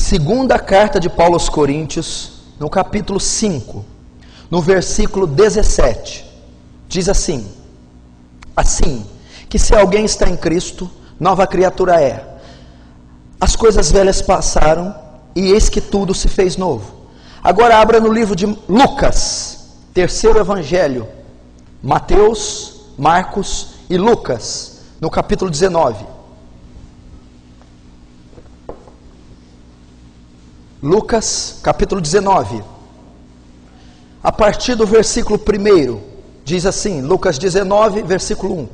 Segunda carta de Paulo aos Coríntios, no capítulo 5, no versículo 17, diz assim: assim, que se alguém está em Cristo, nova criatura é. As coisas velhas passaram, e eis que tudo se fez novo. Agora abra no livro de Lucas, terceiro evangelho, Mateus, Marcos e Lucas, no capítulo 19. Lucas, capítulo 19, a partir do versículo 1, diz assim, Lucas 19, versículo 1.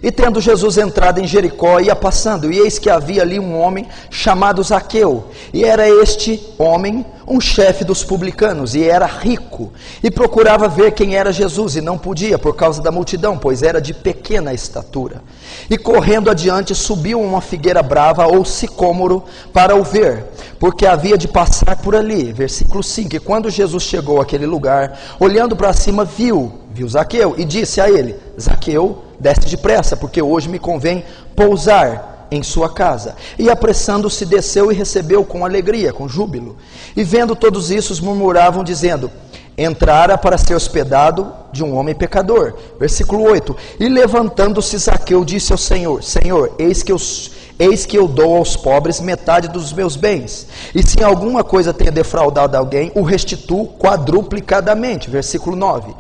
E tendo Jesus entrado em Jericó, ia passando, e eis que havia ali um homem chamado Zaqueu, e era este homem um chefe dos publicanos, e era rico, e procurava ver quem era Jesus, e não podia, por causa da multidão, pois era de pequena estatura. E correndo adiante, subiu uma figueira brava, ou sicômoro, para o ver, porque havia de passar por ali. Versículo 5, e quando Jesus chegou àquele lugar, olhando para cima, viu Zaqueu, e disse a ele: Zaqueu, desce depressa, porque hoje me convém pousar em sua casa. E apressando-se, desceu e recebeu com alegria, com júbilo. E vendo todos isso, murmuravam, dizendo: entrara para ser hospedado de um homem pecador. Versículo 8, e levantando-se Zaqueu, disse ao Senhor: Senhor, eis que eu dou aos pobres metade dos meus bens, e se em alguma coisa tenha defraudado alguém, o restituo quadruplicadamente. Versículo 9,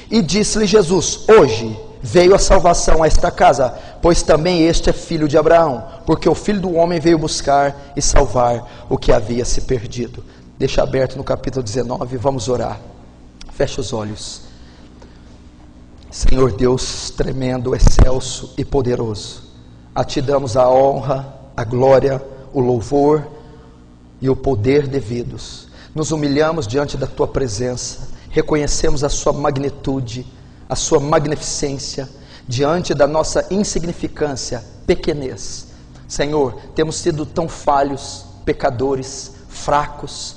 e disse-lhe Jesus: hoje veio a salvação a esta casa, pois também este é filho de Abraão, porque o Filho do Homem veio buscar e salvar o que havia se perdido. Deixa aberto no capítulo 19, vamos orar. Feche os olhos. Senhor Deus tremendo, excelso e poderoso, a Ti damos a honra, a glória, o louvor e o poder devidos. Nos humilhamos diante da Tua presença, reconhecemos a Sua magnitude, a Sua magnificência, diante da nossa insignificância, pequenez. Senhor, temos sido tão falhos, pecadores, fracos,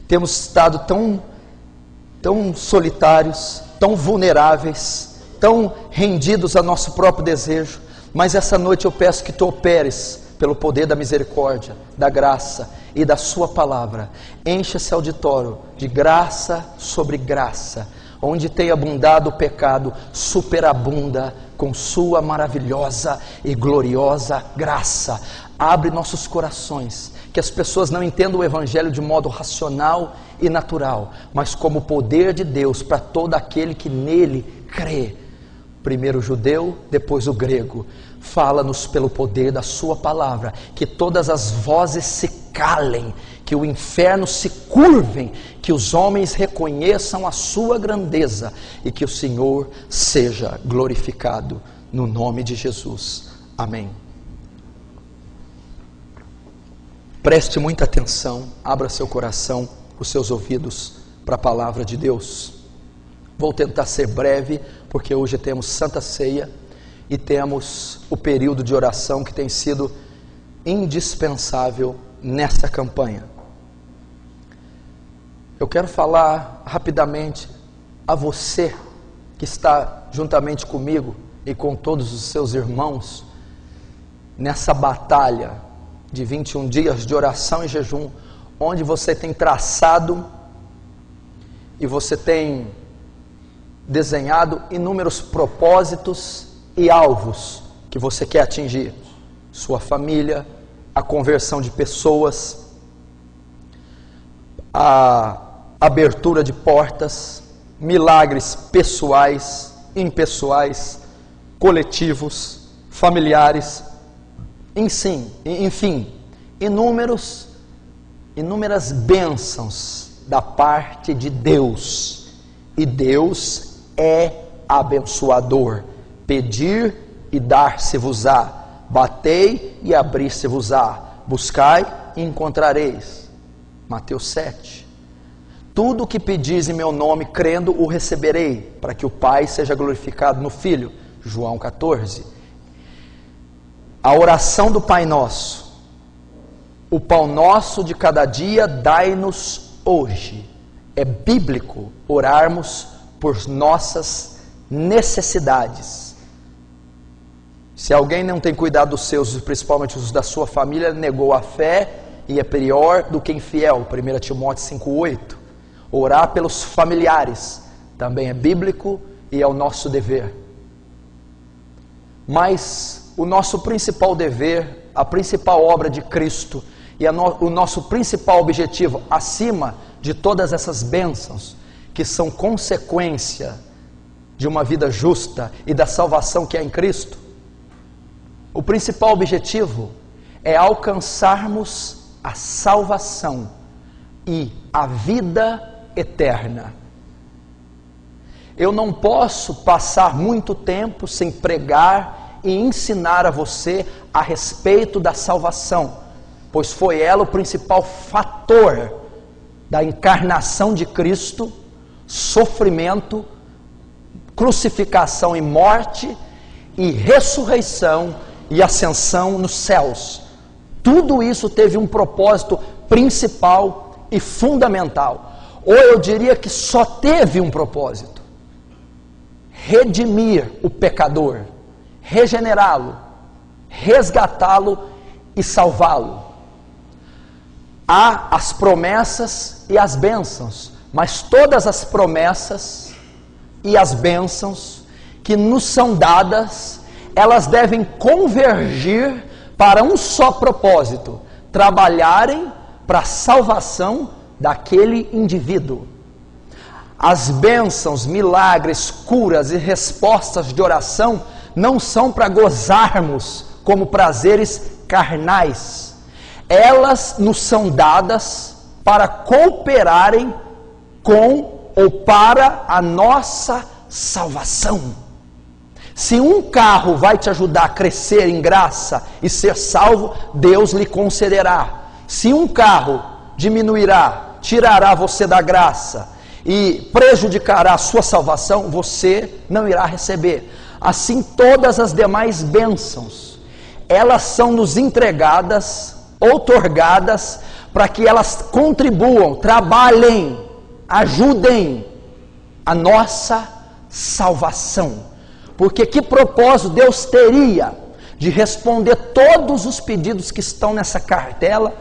temos estado tão solitários, tão vulneráveis, tão rendidos a nosso próprio desejo, mas essa noite eu peço que Tu operes pelo poder da misericórdia, da graça e da Sua palavra. Encha esse auditório de graça sobre graça. Onde tem abundado o pecado, superabunda com Sua maravilhosa e gloriosa graça. Abre nossos corações, que as pessoas não entendam o Evangelho de modo racional e natural, mas como o poder de Deus para todo aquele que nele crê. Primeiro o judeu, depois o grego. Fala-nos pelo poder da Sua palavra, que todas as vozes se calem, que o inferno se curvem, que os homens reconheçam a Sua grandeza e que o Senhor seja glorificado no nome de Jesus. Amém. Preste muita atenção, abra seu coração, os seus ouvidos para a palavra de Deus. Vou tentar ser breve, porque hoje temos Santa Ceia e temos o período de oração que tem sido indispensável nesta campanha. Eu quero falar rapidamente a você que está juntamente comigo e com todos os seus irmãos nessa batalha de 21 dias de oração e jejum, onde você tem traçado e você tem desenhado inúmeros propósitos e alvos que você quer atingir. Sua família, a conversão de pessoas, a abertura de portas, milagres pessoais, impessoais, coletivos, familiares, enfim, inúmeras bênçãos da parte de Deus. E Deus é abençoador. Pedir e dar-se-vos-á, batei e abrir-se-vos-á, buscai e encontrareis. Mateus 7. Tudo o que pedis em meu nome, crendo, o receberei, para que o Pai seja glorificado no Filho. João 14. A oração do Pai Nosso: o pão nosso de cada dia dai-nos hoje. É bíblico orarmos por nossas necessidades. Se alguém não tem cuidado dos seus, principalmente os da sua família, negou a fé e é pior do que infiel, 1 Timóteo 5,8. Orar pelos familiares também é bíblico e é o nosso dever. Mas o nosso principal dever, a principal obra de Cristo e o nosso principal objetivo, acima de todas essas bênçãos, que são consequência de uma vida justa e da salvação que é em Cristo, o principal objetivo é alcançarmos a salvação e a vida eterna. Eu não posso passar muito tempo sem pregar e ensinar a você a respeito da salvação, pois foi ela o principal fator da encarnação de Cristo, sofrimento, crucificação e morte, e ressurreição e ascensão nos céus. Tudo isso teve um propósito principal e fundamental. Ou eu diria que só teve um propósito: redimir o pecador, regenerá-lo, resgatá-lo e salvá-lo. Há as promessas e as bênçãos, mas todas as promessas e as bênçãos que nos são dadas, elas devem convergir para um só propósito: trabalharem para a salvação daquele indivíduo. As bênçãos, milagres, curas e respostas de oração não são para gozarmos como prazeres carnais. Elas nos são dadas para cooperarem com ou para a nossa salvação. Se um carro vai te ajudar a crescer em graça e ser salvo, Deus lhe concederá. Se um carro diminuirá, tirará você da graça e prejudicará a sua salvação, você não irá receber. Assim, todas as demais bênçãos, elas são nos entregadas, outorgadas, para que elas contribuam, trabalhem, ajudem a nossa salvação. Porque que propósito Deus teria de responder todos os pedidos que estão nessa cartela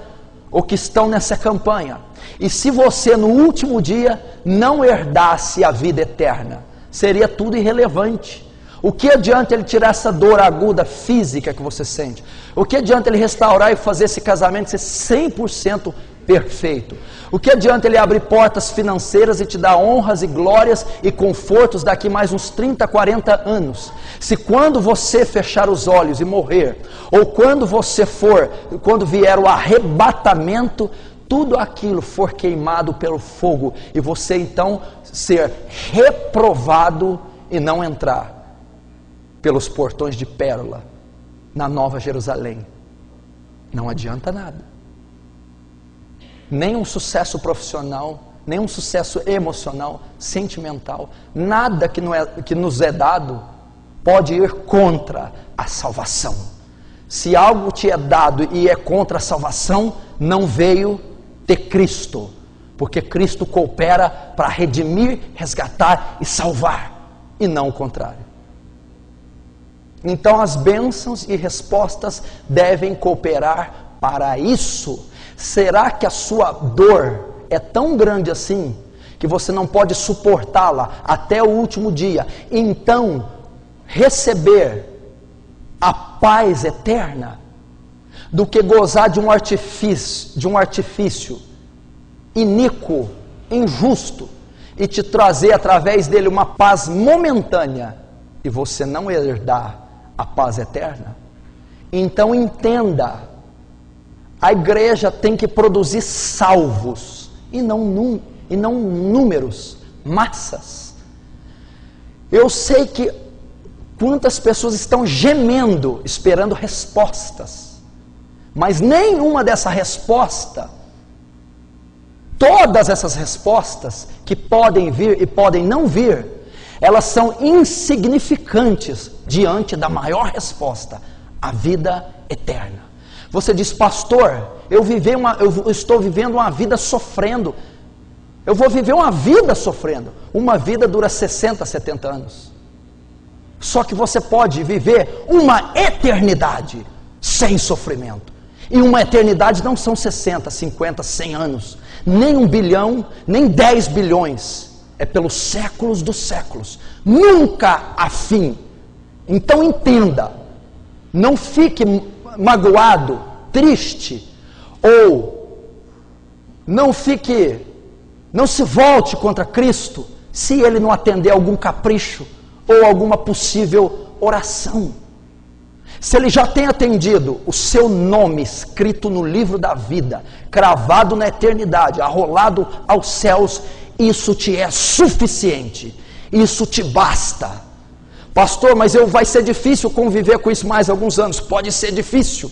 ou que estão nessa campanha? E se você no último dia não herdasse a vida eterna, seria tudo irrelevante. O que adianta ele tirar essa dor aguda física que você sente? O que adianta ele restaurar e fazer esse casamento ser 100% perfeito? O que adianta ele abrir portas financeiras e te dar honras e glórias e confortos daqui mais uns 30, 40 anos? Se quando você fechar os olhos e morrer, ou quando vier o arrebatamento, tudo aquilo for queimado pelo fogo, e você então ser reprovado e não entrar pelos portões de pérola na Nova Jerusalém, não adianta nada. Nem um sucesso profissional, nem um sucesso emocional, sentimental, nada que nos é dado pode ir contra a salvação. Se algo te é dado e é contra a salvação, não veio de Cristo, porque Cristo coopera para redimir, resgatar e salvar, e não o contrário. Então as bênçãos e respostas devem cooperar para isso. Será que a sua dor é tão grande assim, que você não pode suportá-la até o último dia? Então, receber a paz eterna, do que gozar de um artifício iníquo, injusto, e te trazer através dele uma paz momentânea, e você não herdar a paz eterna? Então entenda, a igreja tem que produzir salvos, e não números, massas. Eu sei que quantas pessoas estão gemendo, esperando respostas, mas nenhuma dessa resposta, todas essas respostas que podem vir e podem não vir, elas são insignificantes diante da maior resposta, a vida eterna. Você diz: pastor, eu estou vivendo uma vida sofrendo. Eu vou viver uma vida sofrendo. Uma vida dura 60, 70 anos. Só que você pode viver uma eternidade sem sofrimento. E uma eternidade não são 60, 50, 100 anos, nem 1 bilhão, nem 10 bilhões. É pelos séculos dos séculos. Nunca há fim. Então entenda, não fique magoado, triste, ou não se volte contra Cristo, se Ele não atender algum capricho, ou alguma possível oração. Se Ele já tem atendido o seu nome escrito no livro da vida, cravado na eternidade, arrolado aos céus, isso te é suficiente, isso te basta. Pastor, mas vai ser difícil conviver com isso mais alguns anos. Pode ser difícil,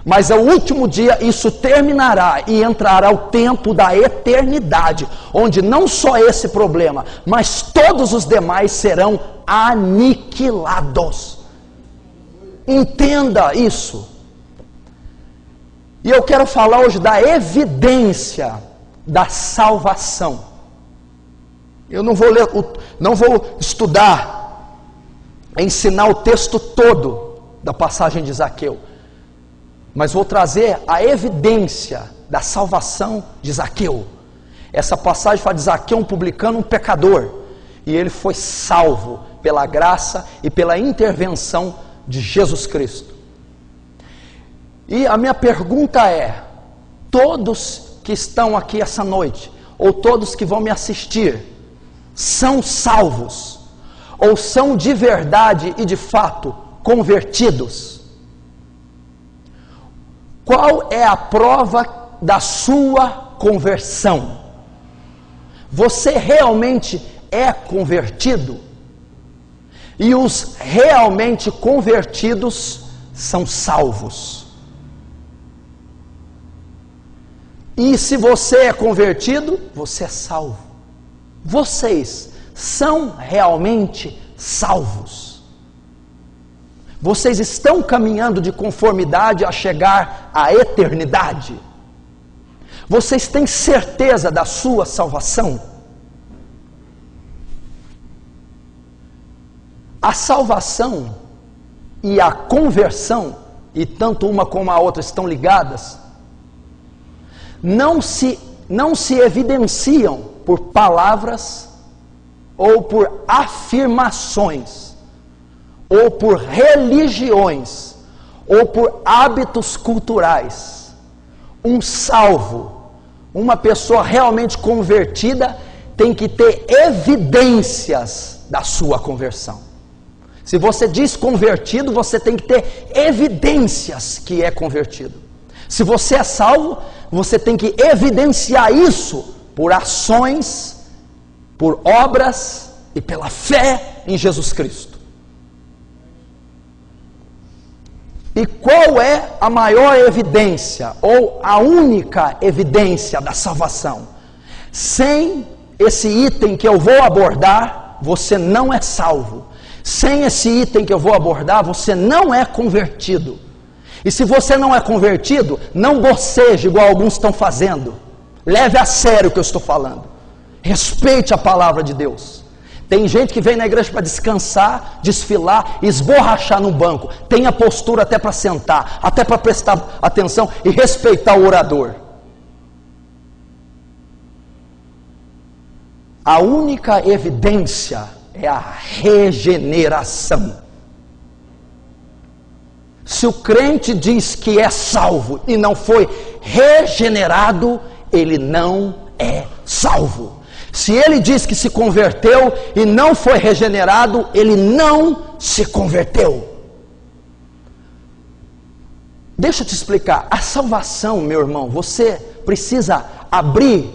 mas ao último dia isso terminará e entrará o tempo da eternidade, onde não só esse problema, mas todos os demais serão aniquilados. Entenda isso. E eu quero falar hoje da evidência da salvação. Eu não vou ler, não vou estudar, ensinar o texto todo da passagem de Zaqueu, mas vou trazer a evidência da salvação de Zaqueu. Essa passagem fala de Zaqueu, um publicano, um pecador, e ele foi salvo pela graça e pela intervenção de Jesus Cristo. E a minha pergunta é: todos que estão aqui essa noite, ou todos que vão me assistir, são salvos? Ou são de verdade e de fato convertidos? Qual é a prova da sua conversão? Você realmente é convertido? E os realmente convertidos são salvos. E se você é convertido, você é salvo. Vocês são realmente salvos. Vocês estão caminhando de conformidade a chegar à eternidade. Vocês têm certeza da sua salvação? A salvação e a conversão, e tanto uma como a outra estão ligadas, não se evidenciam por palavras, ou por afirmações, ou por religiões, ou por hábitos culturais. Um salvo, uma pessoa realmente convertida, tem que ter evidências da sua conversão. Se você diz convertido, você tem que ter evidências que é convertido. Se você é salvo, você tem que evidenciar isso por ações, por obras e pela fé em Jesus Cristo. E qual é a maior evidência, ou a única evidência da salvação? Sem esse item que eu vou abordar, você não é salvo. Sem esse item que eu vou abordar, você não é convertido. E se você não é convertido, não boceje igual alguns estão fazendo. Leve a sério o que eu estou falando. Respeite a palavra de Deus. Tem gente que vem na igreja para descansar, desfilar, esborrachar no banco. Tem a postura até para sentar, até para prestar atenção e respeitar o orador. A única evidência é a regeneração. Se o crente diz que é salvo e não foi regenerado, ele não é salvo. Se ele diz que se converteu e não foi regenerado, ele não se converteu. Deixa eu te explicar. A salvação, meu irmão, você precisa abrir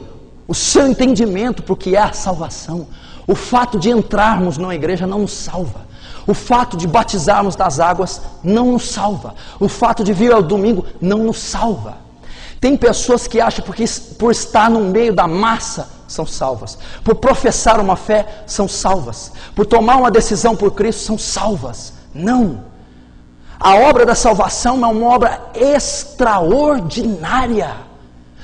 o seu entendimento para o que é a salvação. O fato de entrarmos numa igreja não nos salva. O fato de batizarmos das águas não nos salva. O fato de vir ao domingo não nos salva. Tem pessoas que acham que por estar no meio da massa são salvas. Por professar uma fé são salvas. Por tomar uma decisão por Cristo são salvas. Não. A obra da salvação é uma obra extraordinária.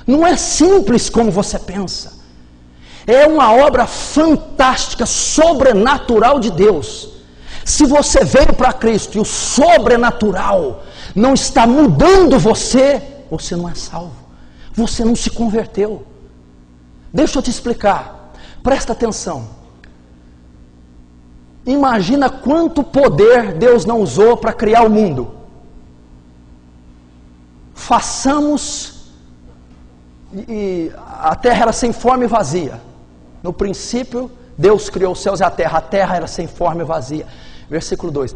Não é simples como você pensa. É uma obra fantástica, sobrenatural de Deus. Se você veio para Cristo e o sobrenatural não está mudando você, você não é salvo. Você não se converteu. Deixa eu te explicar. Presta atenção. Imagina quanto poder Deus não usou para criar o mundo. Façamos, e a terra era sem forma e vazia. No princípio, Deus criou os céus e a terra era sem forma e vazia. Versículo 2.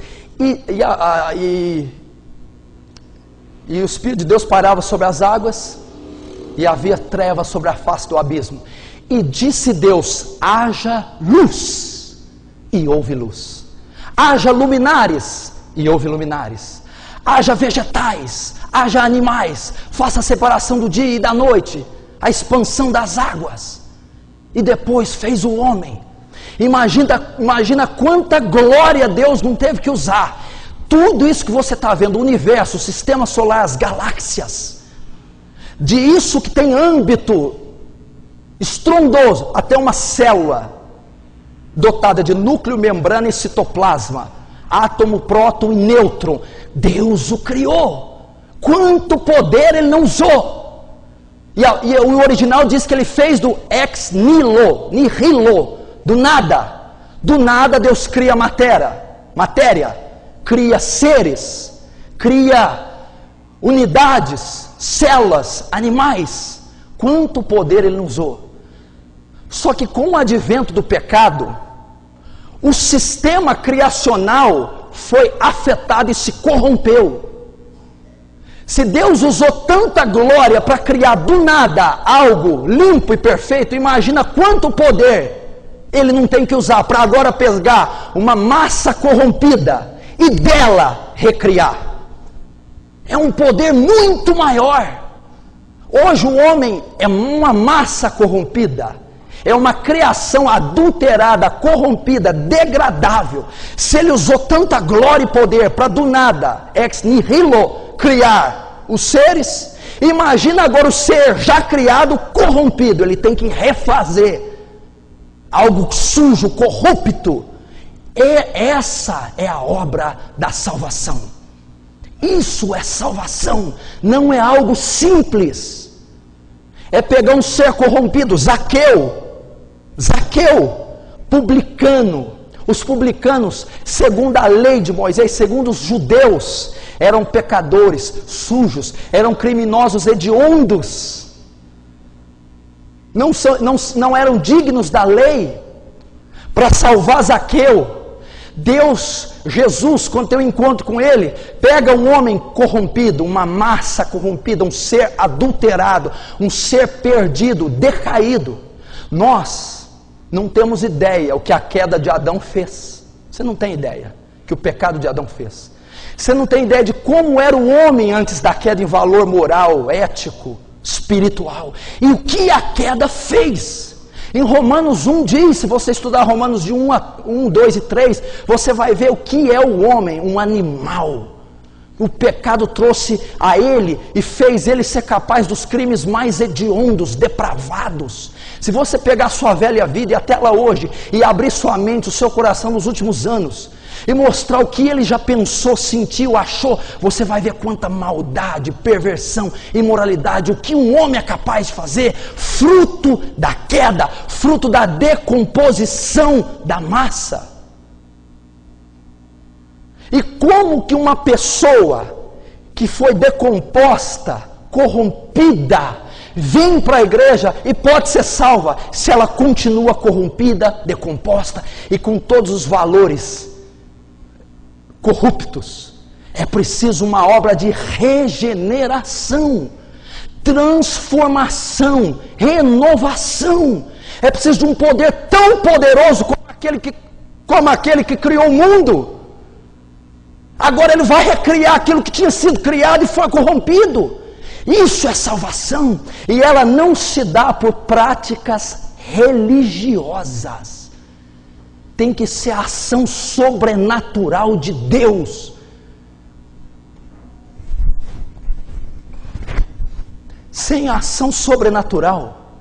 E o Espírito de Deus parava sobre as águas, e havia trevas sobre a face do abismo. E disse Deus: haja luz, e houve luz. Haja luminares, e houve luminares. Haja vegetais, haja animais, faça a separação do dia e da noite, a expansão das águas. E depois fez o homem. Imagina quanta glória Deus não teve que usar. Tudo isso que você está vendo, o universo, o sistema solar, as galáxias, de isso que tem âmbito estrondoso, até uma célula dotada de núcleo, membrana e citoplasma, átomo, próton e nêutron, Deus o criou. Quanto poder Ele não usou. E o original diz que Ele fez do ex nihilo, do nada Deus cria matéria, cria seres, cria unidades, células, animais. Quanto poder Ele não usou. Só que com o advento do pecado, o sistema criacional foi afetado e se corrompeu. Se Deus usou tanta glória para criar do nada algo limpo e perfeito, imagina quanto poder Ele não tem que usar para agora pegar uma massa corrompida e dela recriar. É um poder muito maior. Hoje o homem é uma massa corrompida, é uma criação adulterada, corrompida, degradável. Se Ele usou tanta glória e poder para do nada, ex nihilo, criar os seres, imagina agora o ser já criado, corrompido. Ele tem que refazer algo sujo, corrupto. E essa é a obra da salvação. Isso é salvação, não é algo simples. É pegar um ser corrompido, Zaqueu, publicano. Os publicanos, segundo a lei de Moisés, segundo os judeus, eram pecadores, sujos, eram criminosos hediondos. Não eram dignos da lei. Para salvar Zaqueu, Jesus, quando tem um encontro com ele, pega um homem corrompido, uma massa corrompida, um ser adulterado, um ser perdido, decaído. Nós não temos ideia o que a queda de Adão fez. Você não tem ideia que o pecado de Adão fez. Você não tem ideia de como era o homem antes da queda em valor moral, ético, espiritual. E o que a queda fez. Em Romanos 1 diz, se você estudar Romanos de 1, 2 e 3, você vai ver o que é o homem, um animal. O pecado trouxe a ele e fez ele ser capaz dos crimes mais hediondos, depravados. Se você pegar sua velha vida e até lá hoje, e abrir sua mente, o seu coração nos últimos anos, e mostrar o que ele já pensou, sentiu, achou, você vai ver quanta maldade, perversão, imoralidade, o que um homem é capaz de fazer, fruto da queda, fruto da decomposição da massa. E como que uma pessoa que foi decomposta, corrompida, vem para a igreja e pode ser salva, se ela continua corrompida, decomposta e com todos os valores corruptos? É preciso uma obra de regeneração, transformação, renovação. É preciso de um poder tão poderoso como aquele que criou o mundo. Agora Ele vai recriar aquilo que tinha sido criado e foi corrompido. Isso é salvação. E ela não se dá por práticas religiosas. Tem que ser a ação sobrenatural de Deus. Sem a ação sobrenatural,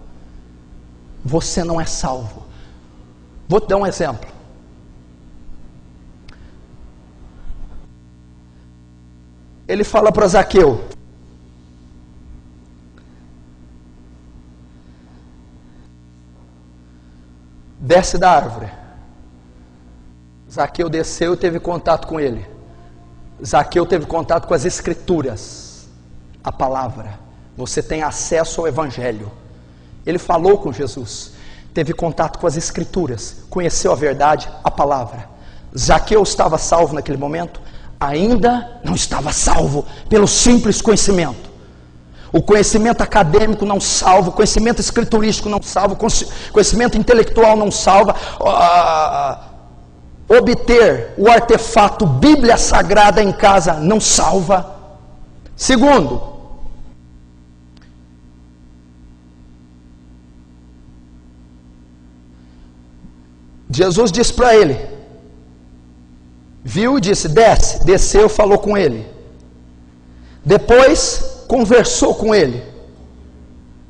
você não é salvo. Vou te dar um exemplo. Ele fala para Zaqueu: desce da árvore. Zaqueu desceu e teve contato com ele. Zaqueu teve contato com as escrituras, a palavra. Você tem acesso ao evangelho. Ele falou com Jesus, teve contato com as escrituras, conheceu a verdade, a palavra. Zaqueu estava salvo naquele momento? Ainda não estava salvo pelo simples conhecimento. O conhecimento acadêmico não salva, o conhecimento escriturístico não salva, o conhecimento intelectual não salva. Obter o artefato Bíblia Sagrada em casa não salva. Segundo, Jesus disse para ele, viu e disse, desce, desceu, falou com ele. Depois conversou com ele,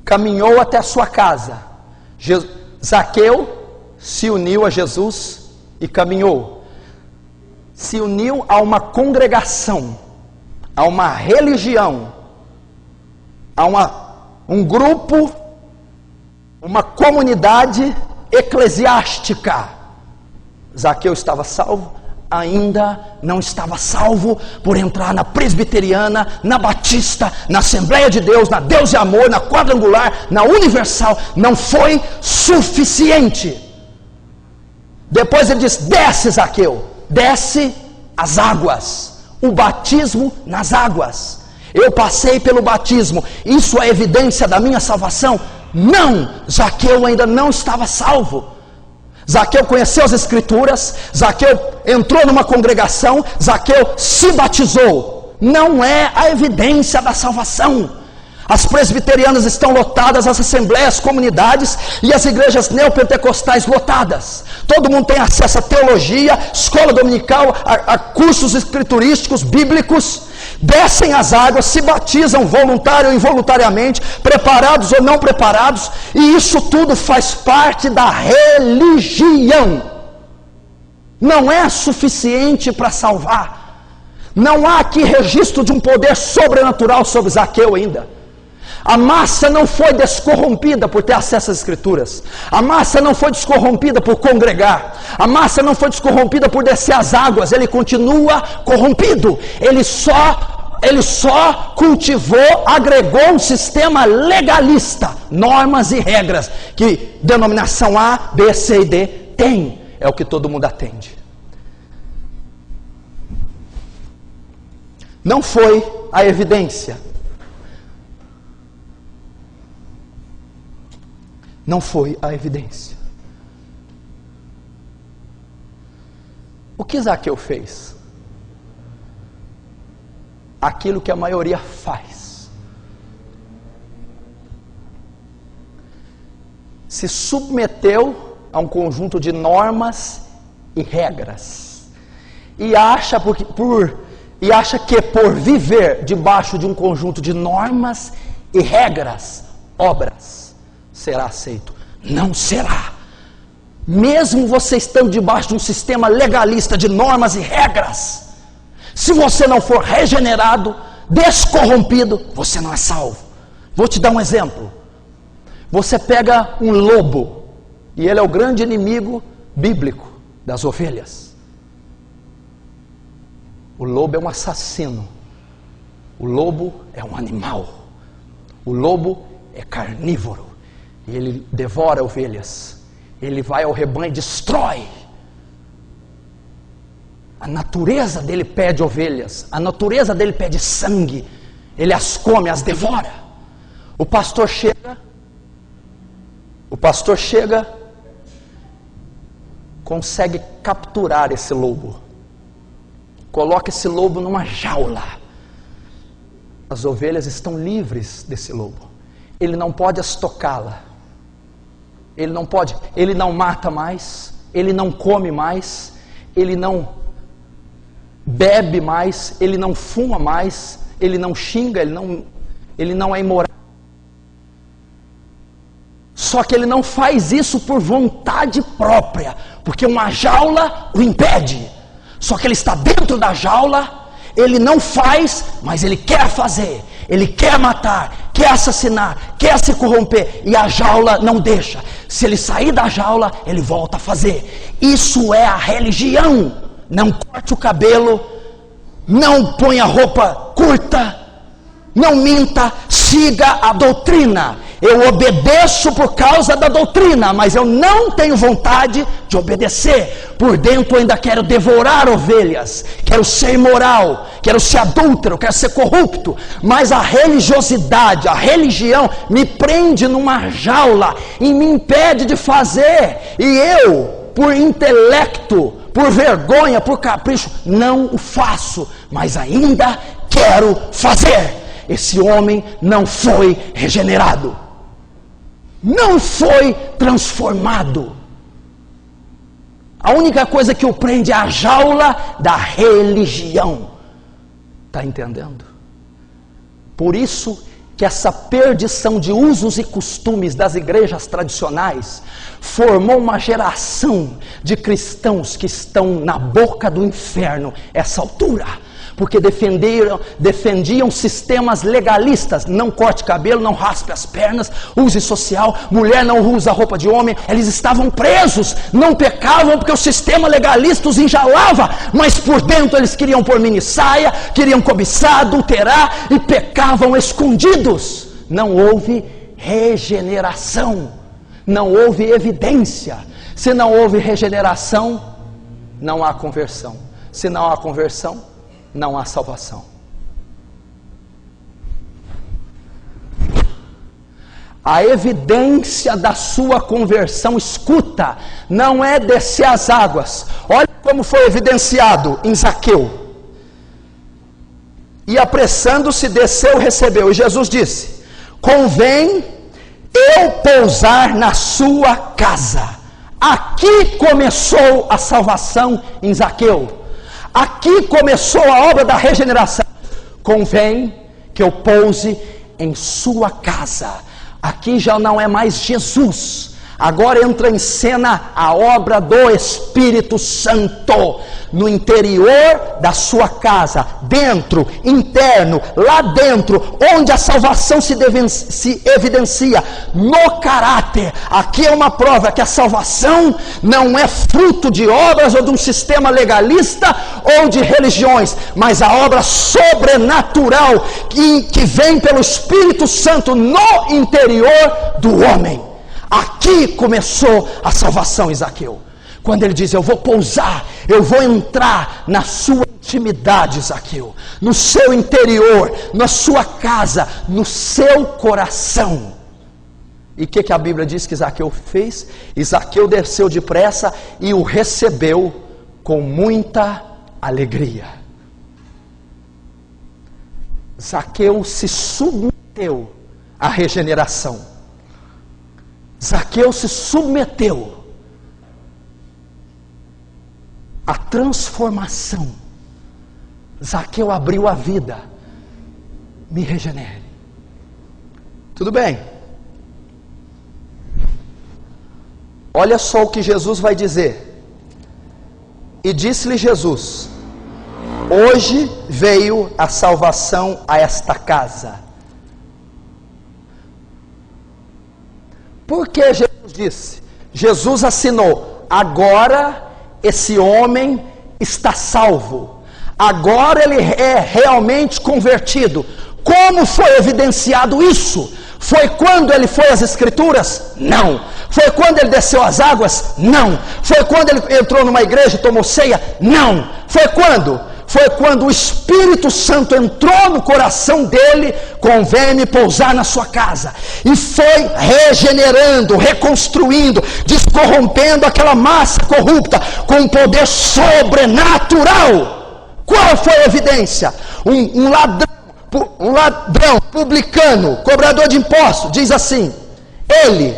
caminhou até a sua casa. Zaqueu se uniu a Jesus e caminhou, se uniu a uma congregação, a uma religião, a um grupo, uma comunidade eclesiástica. Zaqueu estava salvo? Ainda não estava salvo por entrar na presbiteriana, na batista, na Assembleia de Deus, na Deus e Amor, na quadrangular, na universal. Não foi suficiente. Depois ele diz, desce Zaqueu, desce as águas, o batismo nas águas. Eu passei pelo batismo, isso é evidência da minha salvação? Não, Zaqueu ainda não estava salvo. Zaqueu conheceu as escrituras, Zaqueu entrou numa congregação, Zaqueu se batizou. Não é a evidência da salvação. As presbiterianas estão lotadas, as assembleias, comunidades e as igrejas neopentecostais lotadas. Todo mundo tem acesso a teologia, escola dominical, a cursos escriturísticos, bíblicos. Descem as águas, se batizam voluntário ou involuntariamente, preparados ou não preparados, e isso tudo faz parte da religião. Não é suficiente para salvar. Não há aqui registro de um poder sobrenatural sobre Zaqueu ainda. A massa não foi descorrompida por ter acesso às escrituras. A massa não foi descorrompida por congregar. A massa não foi descorrompida por descer as águas. Ele continua corrompido. Ele só cultivou, agregou um sistema legalista, normas e regras que denominação A, B, C e D tem. É o que todo mundo atende. Não foi a evidência. Não foi a evidência. O que Zaqueu fez? Aquilo que a maioria faz. Se submeteu a um conjunto de normas e regras. E acha que por viver debaixo de um conjunto de normas e regras, obras, será aceito. Não será. Mesmo você estando debaixo de um sistema legalista de normas e regras, se você não for regenerado, descorrompido, você não é salvo. Vou te dar um exemplo. Você pega um lobo, e ele é o grande inimigo bíblico das ovelhas. O lobo é um assassino. O lobo é um animal. O lobo é carnívoro. E ele devora ovelhas. Ele vai ao rebanho e destrói. A natureza dele pede ovelhas. A natureza dele pede sangue. Ele as come, as devora. O pastor chega, consegue capturar esse lobo. Coloca esse lobo numa jaula. As ovelhas estão livres desse lobo. Ele não pode as tocá-la. Ele não pode, ele não mata mais, ele não come mais, ele não bebe mais, ele não fuma mais, ele não xinga, ele não é imoral. Só que ele não faz isso por vontade própria, porque uma jaula o impede. Só que ele está dentro da jaula, ele não faz, mas ele quer fazer. Ele quer matar, quer assassinar, quer se corromper, e a jaula não deixa. Se ele sair da jaula, ele volta a fazer. Isso é a religião. Não corte o cabelo, não ponha roupa curta, não minta, siga a doutrina. Eu obedeço por causa da doutrina, mas eu não tenho vontade de obedecer. Por dentro eu ainda quero devorar ovelhas, quero ser imoral, quero ser adúltero, quero ser corrupto. Mas a religiosidade, a religião me prende numa jaula e me impede de fazer. E eu, por intelecto, por vergonha, por capricho, não o faço, mas ainda quero fazer. Esse homem não foi regenerado, não foi transformado. A única coisa que o prende é a jaula da religião. Está entendendo? Por isso que essa perdição de usos e costumes das igrejas tradicionais formou uma geração de cristãos que estão na boca do inferno essa altura, porque defendiam sistemas legalistas. Não corte cabelo, não raspe as pernas, use social, mulher não usa roupa de homem. Eles estavam presos, não pecavam porque o sistema legalista os enjaulava, mas por dentro eles queriam pôr mini saia, queriam cobiçar, adulterar e pecavam escondidos. Não houve regeneração, não houve evidência. Se não houve regeneração, não há conversão. Se não há conversão, não há salvação. A evidência da sua conversão, escuta, não é descer as águas. Olha como foi evidenciado em Zaqueu. E apressando-se, desceu e recebeu. E Jesus disse: convém eu pousar na sua casa. Aqui começou a salvação em Zaqueu. Aqui começou a obra da regeneração. Convém que eu pouse em sua casa. Aqui já não é mais Jesus. Agora entra em cena a obra do Espírito Santo. No interior da sua casa, dentro, interno, lá dentro, onde a salvação se evidencia, no caráter. Aqui é uma prova que a salvação não é fruto de obras ou de um sistema legalista ou de religiões, mas a obra sobrenatural que vem pelo Espírito Santo no interior do homem. Aqui começou a salvação em Zaqueu. Quando ele diz: eu vou pousar, eu vou entrar na sua intimidade, Zaqueu, no seu interior, na sua casa, no seu coração. E o que a Bíblia diz que Zaqueu fez? E Zaqueu desceu depressa e o recebeu com muita alegria. Zaqueu se submeteu à regeneração. Zaqueu se submeteu à transformação. Zaqueu abriu a vida. Me regenere. Tudo bem. Olha só o que Jesus vai dizer. E disse-lhe Jesus: hoje veio a salvação a esta casa. Por que Jesus disse? Jesus assinou: agora esse homem está salvo. Agora ele é realmente convertido. Como foi evidenciado isso? Foi quando ele foi às Escrituras? Não. Foi quando ele desceu as águas? Não. Foi quando ele entrou numa igreja e tomou ceia? Não. Foi quando? Foi quando o Espírito Santo entrou no coração dele. Convém-me pousar na sua casa. E foi regenerando, reconstruindo, descorrompendo aquela massa corrupta com um poder sobrenatural. Qual foi a evidência? Um ladrão, publicano, cobrador de impostos, diz assim: ele,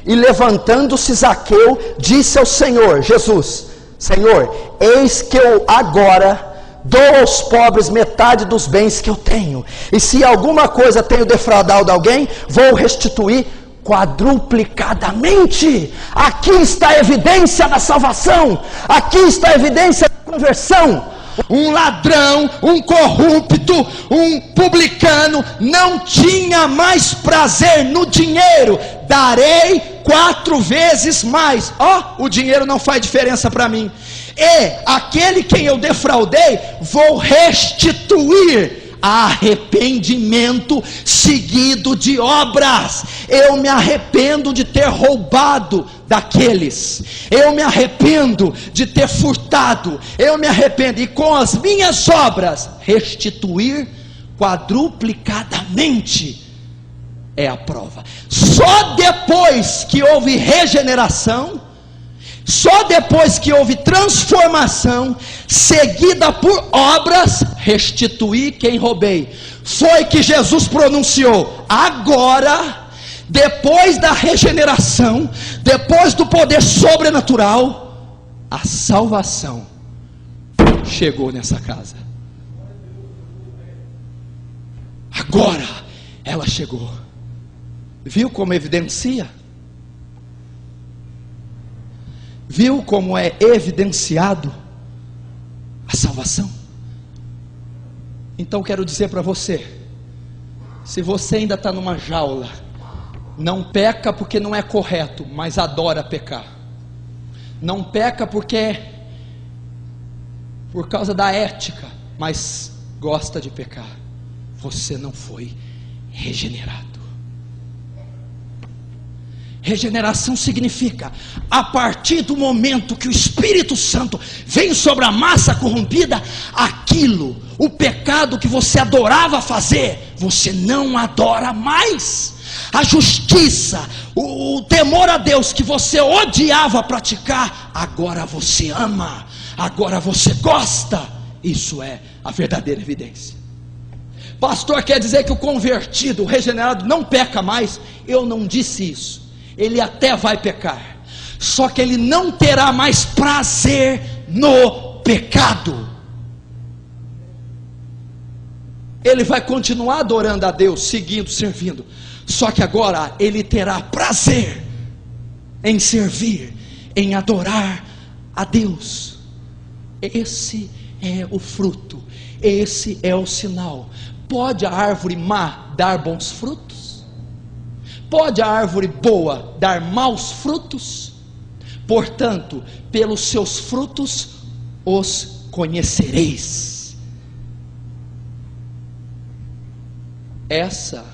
e levantando-se Zaqueu, disse ao Senhor Jesus: Senhor, eis que eu agora dou aos pobres metade dos bens que eu tenho, e se alguma coisa tenho defraudado alguém, vou restituir quadruplicadamente. Aqui está a evidência da salvação, aqui está a evidência da conversão. um ladrão, um corrupto, um publicano, não tinha mais prazer no dinheiro. Darei 4 vezes mais. O dinheiro não faz diferença para mim. E aquele quem eu defraudei, vou restituir. Arrependimento seguido de obras. Eu me arrependo de ter roubado daqueles, eu me arrependo de ter furtado, eu me arrependo, e com as minhas obras restituir quadruplicadamente. É a prova. Só depois que houve regeneração, só depois que houve transformação, seguida por obras, restituir quem roubei, foi que Jesus pronunciou: agora, depois da regeneração, depois do poder sobrenatural, a salvação chegou nessa casa. Agora ela chegou. Viu como evidencia? Viu como é evidenciado a salvação? Então quero dizer para você, se você ainda está numa jaula, não peca porque não é correto, mas adora pecar. Não peca porque por causa da ética, mas gosta de pecar. Você não foi regenerado. Regeneração significa, a partir do momento que o Espírito Santo vem sobre a massa corrompida, aquilo, o pecado que você adorava fazer, você não adora mais. A justiça, o temor a Deus que você odiava praticar, agora você ama, agora você gosta. Isso é a verdadeira evidência. Pastor, quer dizer que o convertido, o regenerado não peca mais? Eu não disse isso. Ele até vai pecar, só que ele não terá mais prazer no pecado. Ele vai continuar adorando a Deus, seguindo, servindo, só que agora ele terá prazer em servir, em adorar a Deus. Esse é o fruto, esse é o sinal. Pode a árvore má dar bons frutos? Pode a árvore boa dar maus frutos? Portanto, pelos seus frutos os conhecereis. Essa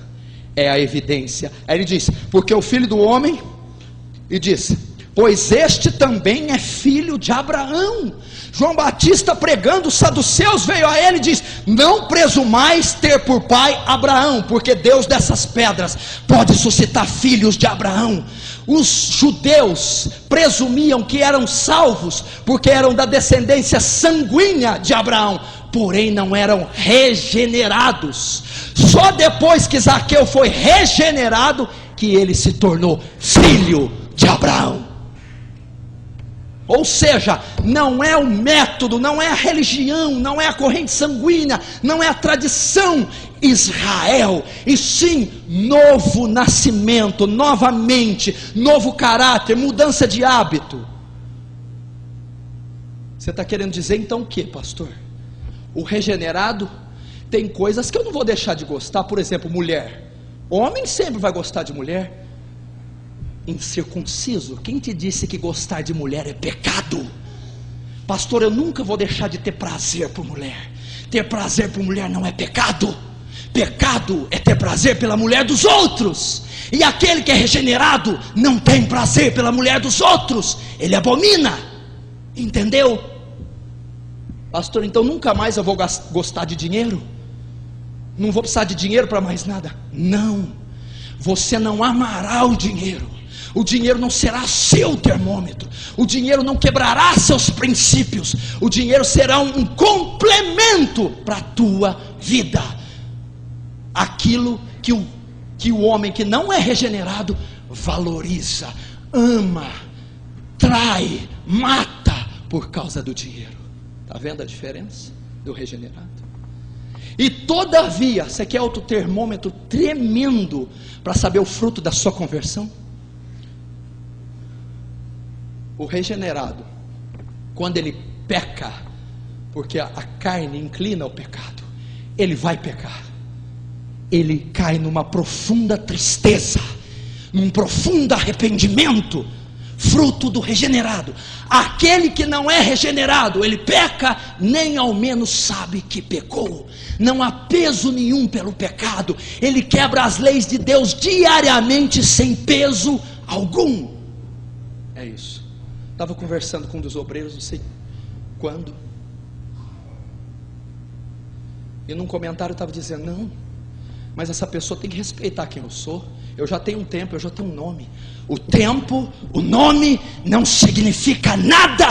é a evidência. Aí ele diz: porque o filho do homem, e diz, pois este também é filho de Abraão. João Batista, pregando, os saduceus veio a ele e diz: não presumais ter por pai Abraão, porque Deus dessas pedras pode suscitar filhos de Abraão. Os judeus presumiam que eram salvos porque eram da descendência sanguínea de Abraão, porém não eram regenerados. Só depois que Zaqueu foi regenerado que ele se tornou filho de Abraão. Ou seja, não é o método, não é a religião, não é a corrente sanguínea, não é a tradição Israel, e sim novo nascimento, novamente, novo caráter, mudança de hábito. Você está querendo dizer então o que, pastor? O regenerado tem coisas que eu não vou deixar de gostar. Por exemplo, mulher. Homem sempre vai gostar de mulher. Incircunciso, quem te disse que gostar de mulher é pecado? Pastor, eu nunca vou deixar de ter prazer por mulher. Ter prazer por mulher não é pecado. Pecado é ter prazer pela mulher dos outros. E aquele que é regenerado não tem prazer pela mulher dos outros, ele abomina. Entendeu? Pastor, então nunca mais eu vou gostar de dinheiro? Não vou precisar de dinheiro para mais nada? Não, você não amará o dinheiro. O dinheiro não será seu termômetro, o dinheiro não quebrará seus princípios, o dinheiro será um complemento para a tua vida. Aquilo que o homem que não é regenerado valoriza, ama, trai, mata por causa do dinheiro. Está vendo a diferença do regenerado? E todavia, você quer outro termômetro tremendo para saber o fruto da sua conversão? O regenerado, quando ele peca, Porque a carne inclina ao pecado. Ele vai pecar. Ele cai numa profunda tristeza, num profundo arrependimento, fruto do regenerado. Aquele que não é regenerado, ele peca, nem ao menos sabe que pecou. Não há peso nenhum pelo pecado. Ele quebra as leis de Deus diariamente, sem peso algum. É isso. Estava conversando com um dos obreiros, não sei quando, e num comentário estava dizendo: não, mas essa pessoa tem que respeitar quem eu sou. Eu já tenho um tempo, eu já tenho um nome. O tempo, o nome não significa nada,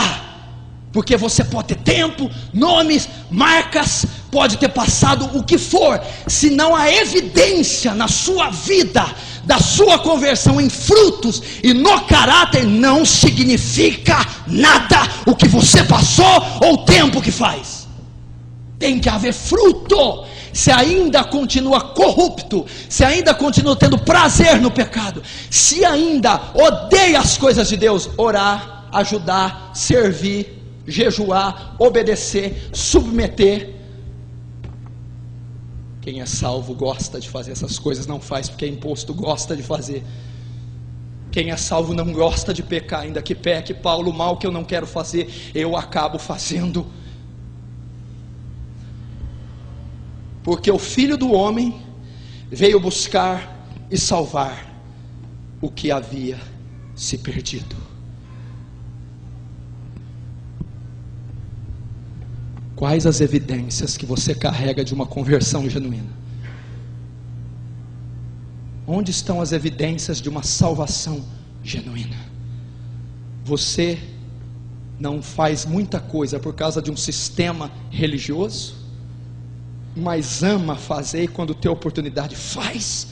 porque você pode ter tempo, nomes, marcas, pode ter passado o que for, se não há evidência na sua vida da sua conversão em frutos e no caráter, não significa nada o que você passou ou o tempo que faz. Tem que haver fruto. Se ainda continua corrupto, se ainda continua tendo prazer no pecado, se ainda odeia as coisas de Deus, orar, ajudar, servir, jejuar, obedecer, submeter. Quem é salvo gosta de fazer essas coisas, não faz porque é imposto, gosta de fazer. Quem é salvo não gosta de pecar, ainda que peque. Paulo, o mal que eu não quero fazer, eu acabo fazendo. Porque o Filho do Homem veio buscar e salvar o que havia se perdido. Quais as evidências que você carrega de uma conversão genuína? Onde estão as evidências de uma salvação genuína? Você não faz muita coisa por causa de um sistema religioso, mas ama fazer e quando tem oportunidade faz?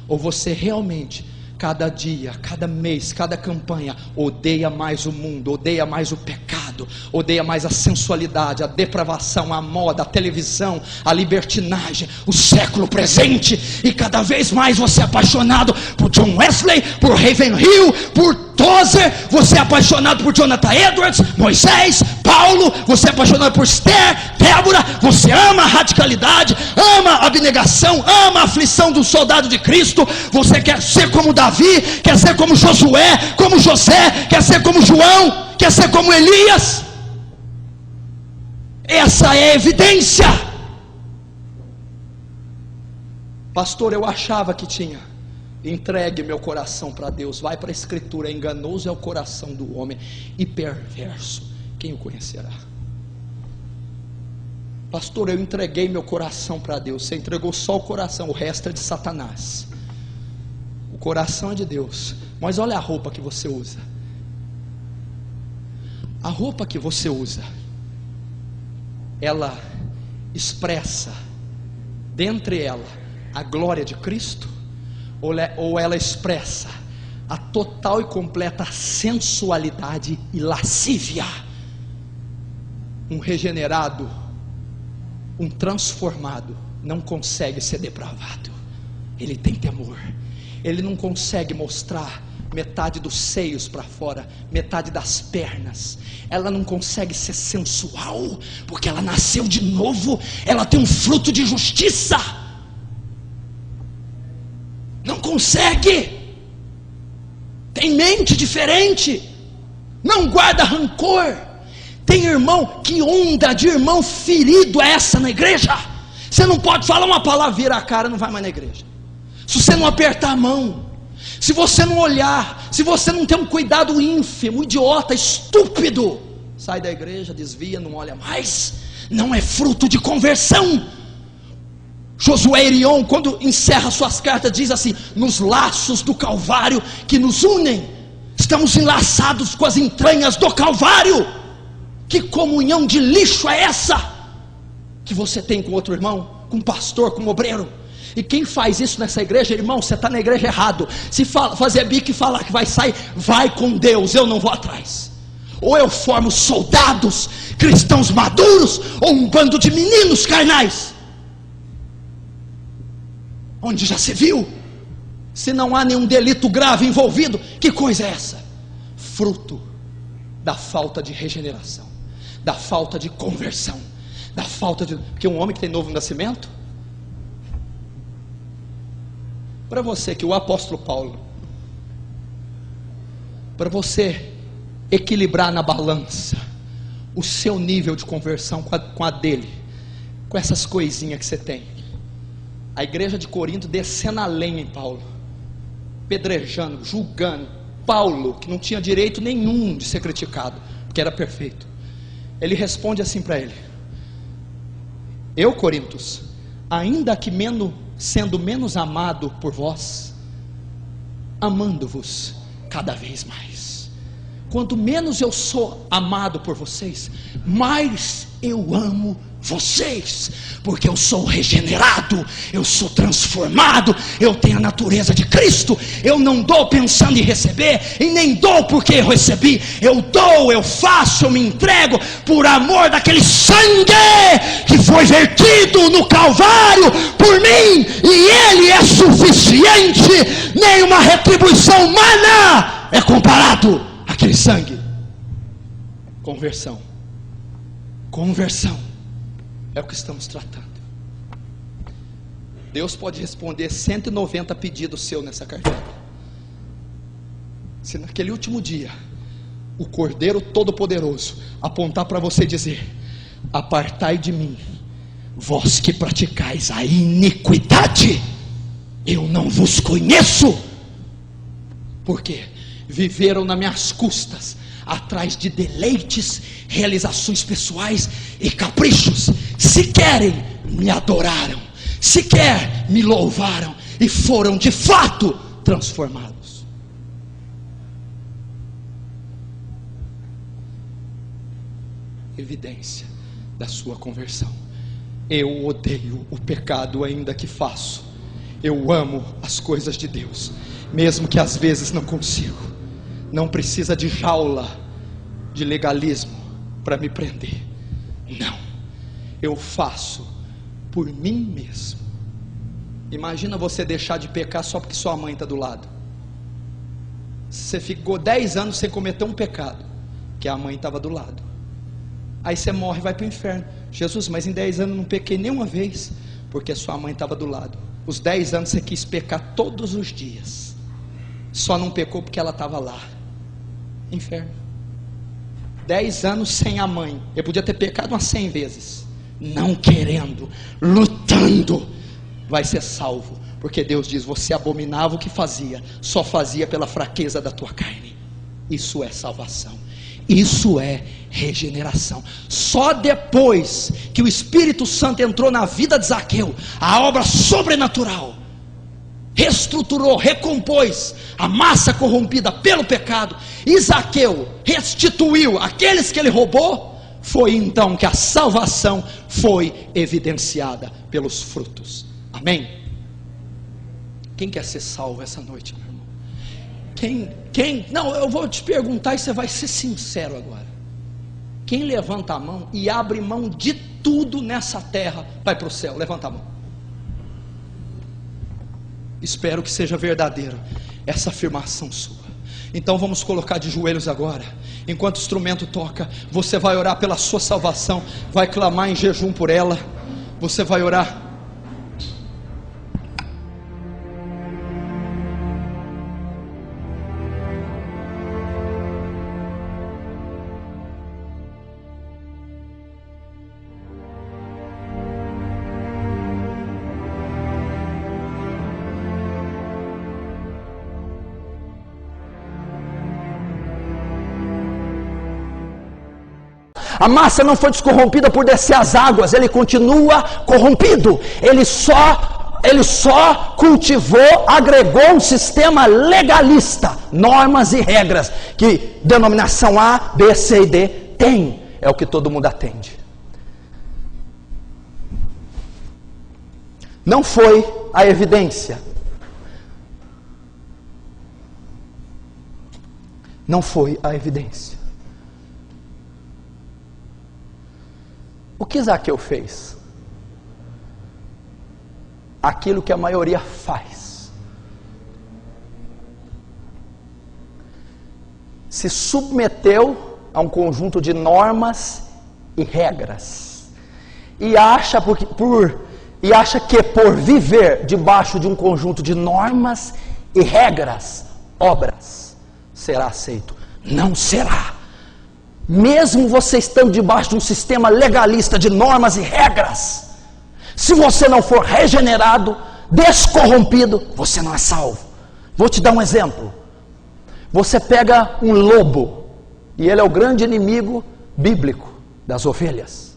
Ou você realmente, cada dia, cada mês, cada campanha, odeia mais o mundo, odeia mais o pecado, odeia mais a sensualidade, a depravação, a moda, a televisão, a libertinagem, o século presente, e cada vez mais você é apaixonado por John Wesley, por Ravenhill, por Tozer, você é apaixonado por Jonathan Edwards, Moisés, Paulo, você é apaixonado por Esther, Débora, você ama a radicalidade, ama a abnegação, ama a aflição do soldado de Cristo, você quer ser como Davi, quer ser como Josué, como José, quer ser como João, quer ser como Elias. Essa é a evidência. Pastor, eu achava que tinha. Entregue meu coração para Deus. Vai para a Escritura. Enganoso é o coração do homem e perverso, quem o conhecerá? Pastor, eu entreguei meu coração para Deus. Você entregou só o coração, o resto é de Satanás. O coração é de Deus. Mas olha a roupa que você usa. A roupa que você usa, ela expressa dentre ela a glória de Cristo, ou ela expressa a total e completa sensualidade e lascívia? Um regenerado, um transformado não consegue ser depravado. Ele tem temor. Ele não consegue mostrar metade dos seios para fora, metade das pernas. Ela não consegue ser sensual, porque ela nasceu de novo. Ela tem um fruto de justiça. Não consegue. Tem mente diferente. Não guarda rancor. Tem irmão, que onda de irmão ferido é essa na igreja? Você não pode falar uma palavra, vira a cara, não vai mais na igreja. Se você não apertar a mão, se você não olhar, se você não ter um cuidado ínfimo, idiota, estúpido, sai da igreja, desvia, não olha mais. Não é fruto de conversão. Josué Irion, quando encerra suas cartas, diz assim: nos laços do Calvário que nos unem, estamos enlaçados com as entranhas do Calvário. Que comunhão de lixo é essa que você tem com outro irmão, com um pastor, com um obreiro? E quem faz isso nessa igreja, irmão, você está na igreja errado. Se fazer bico e falar que vai sair, vai com Deus, eu não vou atrás. Ou eu formo soldados, cristãos maduros, ou um bando de meninos carnais. Onde já se viu? Se não há nenhum delito grave envolvido, que coisa é essa? Fruto da falta de regeneração, da falta de conversão, da falta de... Porque um homem que tem novo nascimento, para você que o apóstolo Paulo, para você equilibrar na balança o seu nível de conversão com a dele, com essas coisinhas que você tem, a igreja de Corinto descendo a lenha em Paulo, pedrejando, julgando Paulo, que não tinha direito nenhum de ser criticado, porque era perfeito. Ele responde assim para ele: eu, Corintos, ainda que sendo menos amado por vós, amando-vos cada vez mais. Quanto menos eu sou amado por vocês, mais eu amo vocês, porque eu sou regenerado, eu sou transformado, eu tenho a natureza de Cristo. Eu não dou pensando em receber, e nem dou porque eu recebi. Eu dou, eu faço, eu me entrego por amor daquele sangue que foi vertido no Calvário por mim, e ele é suficiente. Nenhuma retribuição humana é comparado àquele sangue. Conversão é o que estamos tratando. Deus pode responder 190 pedidos seus nessa carteira. Se naquele último dia o Cordeiro Todo-Poderoso apontar para você e dizer: apartai de mim, vós que praticais a iniquidade, eu não vos conheço. Porque viveram nas minhas custas, atrás de deleites, realizações pessoais e caprichos. Sequer me adoraram, sequer me louvaram, e foram de fato transformados. Evidência da sua conversão: eu odeio o pecado ainda que faço, eu amo as coisas de Deus, mesmo que às vezes não consigo. Não precisa de jaula de legalismo para me prender. Não, eu faço por mim mesmo. Imagina você deixar de pecar só porque sua mãe está do lado. Você ficou 10 anos sem cometer um pecado, que a mãe estava do lado. Aí você morre e vai para o inferno. Jesus, mas em 10 anos não pequei nenhuma vez, porque sua mãe estava do lado. Os 10 anos você quis pecar todos os dias, só não pecou porque ela estava lá. Inferno. 10 anos sem a mãe. Eu podia ter pecado umas 100 vezes, não querendo, lutando. Vai ser salvo, porque Deus diz: você abominava o que fazia, só fazia pela fraqueza da tua carne. Isso é salvação, isso é regeneração. Só depois que o Espírito Santo entrou na vida de Zaqueu, a obra sobrenatural reestruturou, recompôs a massa corrompida pelo pecado, e Zaqueu restituiu aqueles que ele roubou. Foi então que a salvação foi evidenciada pelos frutos. Amém? Quem quer ser salvo essa noite, meu irmão? Quem? Não, eu vou te perguntar e você vai ser sincero agora. Quem levanta a mão e abre mão de tudo nessa terra vai para o céu? Levanta a mão. Espero que seja verdadeiro essa afirmação sua. Então vamos colocar de joelhos agora. Enquanto o instrumento toca, você vai orar pela sua salvação, vai clamar em jejum por ela. Você vai orar. A massa não foi descorrompida por descer as águas, ele continua corrompido. Ele só cultivou, agregou um sistema legalista, normas e regras, que denominação A, B, C e D tem. É o que todo mundo atende. Não foi a evidência. Não foi a evidência. O que Zaqueu fez? Aquilo que a maioria faz. Se submeteu a um conjunto de normas e regras. e acha que por viver debaixo de um conjunto de normas e regras, obras, será aceito. Não será. Mesmo você estando debaixo de um sistema legalista de normas e regras, se você não for regenerado, descorrompido, você não é salvo. Vou te dar um exemplo. Você pega um lobo, e ele é o grande inimigo bíblico das ovelhas.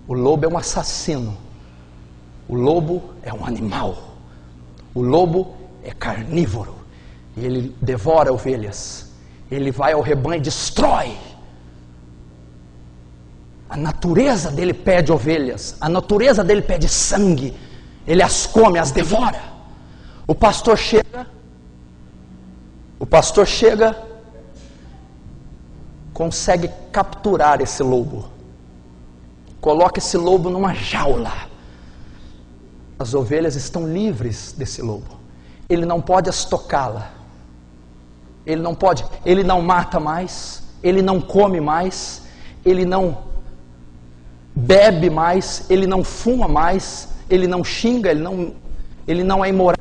O lobo é um assassino. O lobo é um animal. O lobo é carnívoro. E ele devora ovelhas. Ele vai ao rebanho e destrói. A natureza dele pede ovelhas. A natureza dele pede sangue. Ele as come, as devora. O pastor chega, consegue capturar esse lobo. Coloca esse lobo numa jaula. As ovelhas estão livres desse lobo. Ele não pode as tocá-la. Ele não pode, ele não mata mais, ele não come mais, ele não bebe mais, ele não fuma mais, ele não xinga, ele não é imoral.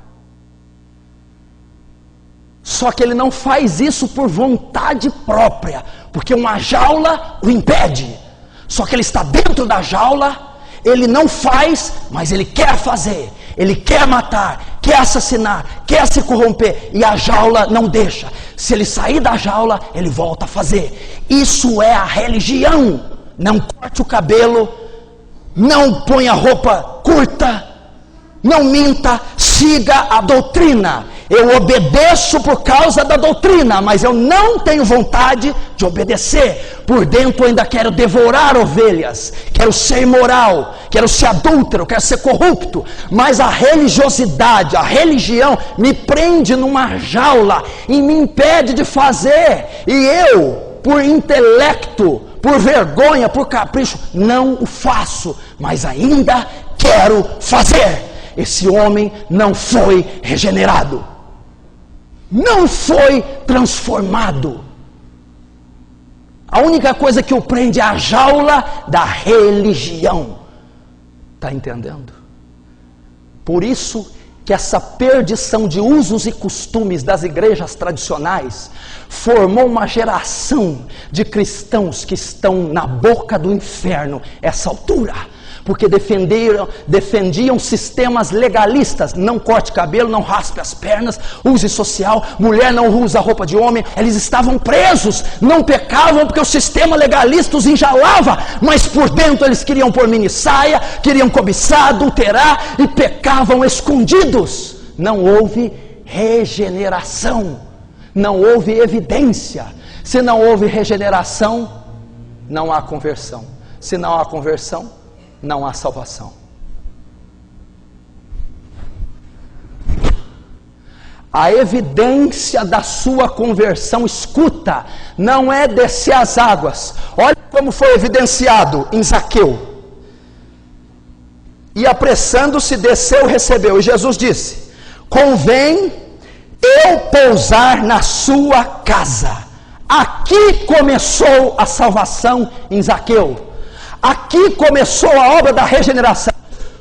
Só que ele não faz isso por vontade própria, porque uma jaula o impede. Só que ele está dentro da jaula, ele não faz, mas ele quer fazer. Ele quer matar, quer assassinar, quer se corromper, e a jaula não deixa. Se ele sair da jaula, ele volta a fazer. Isso é a religião. Não corte o cabelo, não ponha roupa curta, não minta, siga a doutrina. Eu obedeço por causa da doutrina, mas eu não tenho vontade de obedecer. Por dentro eu ainda quero devorar ovelhas, quero ser imoral, quero ser adúltero, quero ser corrupto. Mas a religiosidade, a religião me prende numa jaula e me impede de fazer. E eu, por intelecto, por vergonha, por capricho, não o faço, mas ainda quero fazer. Esse homem não foi regenerado. Não foi transformado. A única coisa que o prende é a jaula da religião. Está entendendo? Por isso que essa perdição de usos e costumes das igrejas tradicionais formou uma geração de cristãos que estão na boca do inferno essa altura. Porque defendiam sistemas legalistas. Não corte cabelo, não raspe as pernas, use social, mulher não usa roupa de homem. Eles estavam presos, não pecavam porque o sistema legalista os enjaulava, mas por dentro eles queriam pôr minissaia, queriam cobiçar, adulterar e pecavam escondidos. Não houve regeneração, não houve evidência. Se não houve regeneração, não há conversão. Se não há conversão, não há salvação. A evidência da sua conversão, escuta, não é descer as águas. Olha como foi evidenciado em Zaqueu. E apressando-se, desceu e recebeu. E Jesus disse: convém eu pousar na sua casa. Aqui começou a salvação em Zaqueu. Aqui começou a obra da regeneração.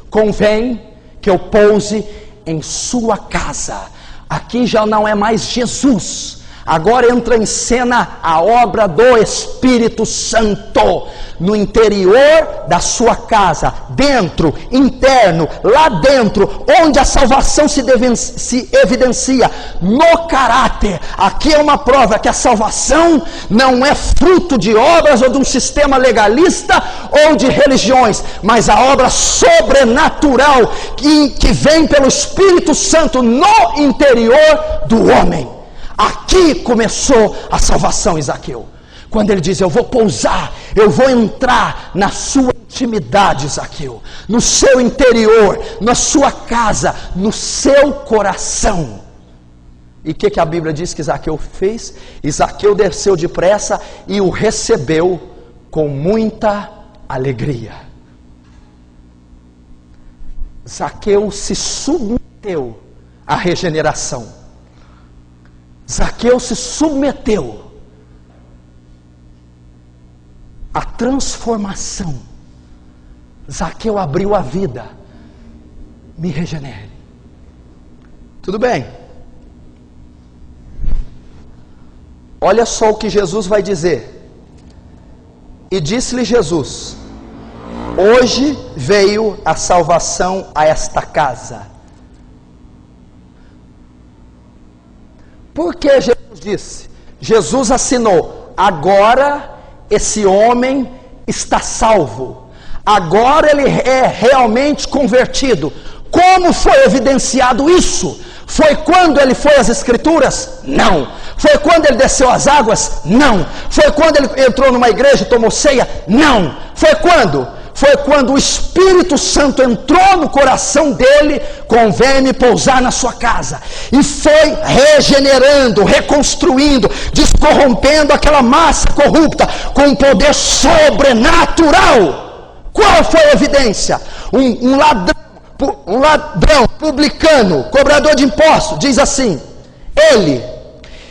Convém que eu pouse em sua casa. Aqui já não é mais Jesus. Agora entra em cena a obra do Espírito Santo. No interior da sua casa, dentro, interno, lá dentro, onde a salvação se evidencia, no caráter. Aqui é uma prova que a salvação não é fruto de obras ou de um sistema legalista ou de religiões, mas a obra sobrenatural que vem pelo Espírito Santo no interior do homem. Aqui começou a salvação em Zaqueu. Quando ele diz: eu vou pousar, eu vou entrar na sua intimidade, Zaqueu, no seu interior, na sua casa, no seu coração. E o que a Bíblia diz que Zaqueu fez? E Zaqueu desceu depressa e o recebeu com muita alegria. Zaqueu se submeteu à regeneração. Zaqueu se submeteu a transformação. Zaqueu abriu a vida, me regenere. Tudo bem. Olha só o que Jesus vai dizer. E disse-lhe Jesus: hoje veio a salvação a esta casa. Por que Jesus disse? Jesus assinou: agora esse homem está salvo. Agora ele é realmente convertido. Como foi evidenciado isso? Foi quando ele foi às Escrituras? Não. Foi quando ele desceu as águas? Não. Foi quando ele entrou numa igreja e tomou ceia? Não. Foi quando? Foi quando o Espírito Santo entrou no coração dele, convém-me pousar na sua casa, e foi regenerando, reconstruindo, descorrompendo aquela massa corrupta com um poder sobrenatural. Qual foi a evidência? Um ladrão, publicano, cobrador de impostos, diz assim, ele,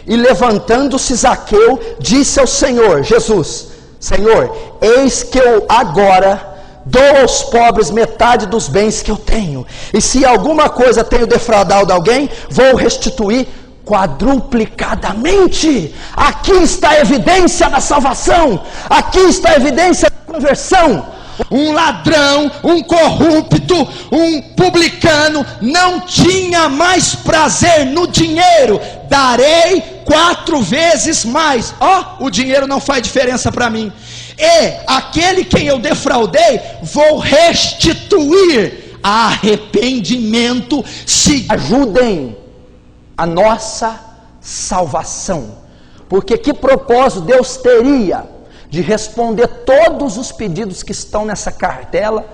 e levantando-se Zaqueu, disse ao Senhor, Jesus, Senhor, eis que eu agora dou aos pobres metade dos bens que eu tenho, e se alguma coisa tenho defraudado alguém, vou restituir quadruplicadamente. Aqui está a evidência da salvação, aqui está a evidência da conversão. Um ladrão, um corrupto, um publicano não tinha mais prazer no dinheiro. Darei 4 vezes mais. O dinheiro não faz diferença para mim. E aquele quem eu defraudei, vou restituir. Arrependimento. Se ajudem a nossa salvação. Porque que propósito Deus teria de responder todos os pedidos que estão nessa cartela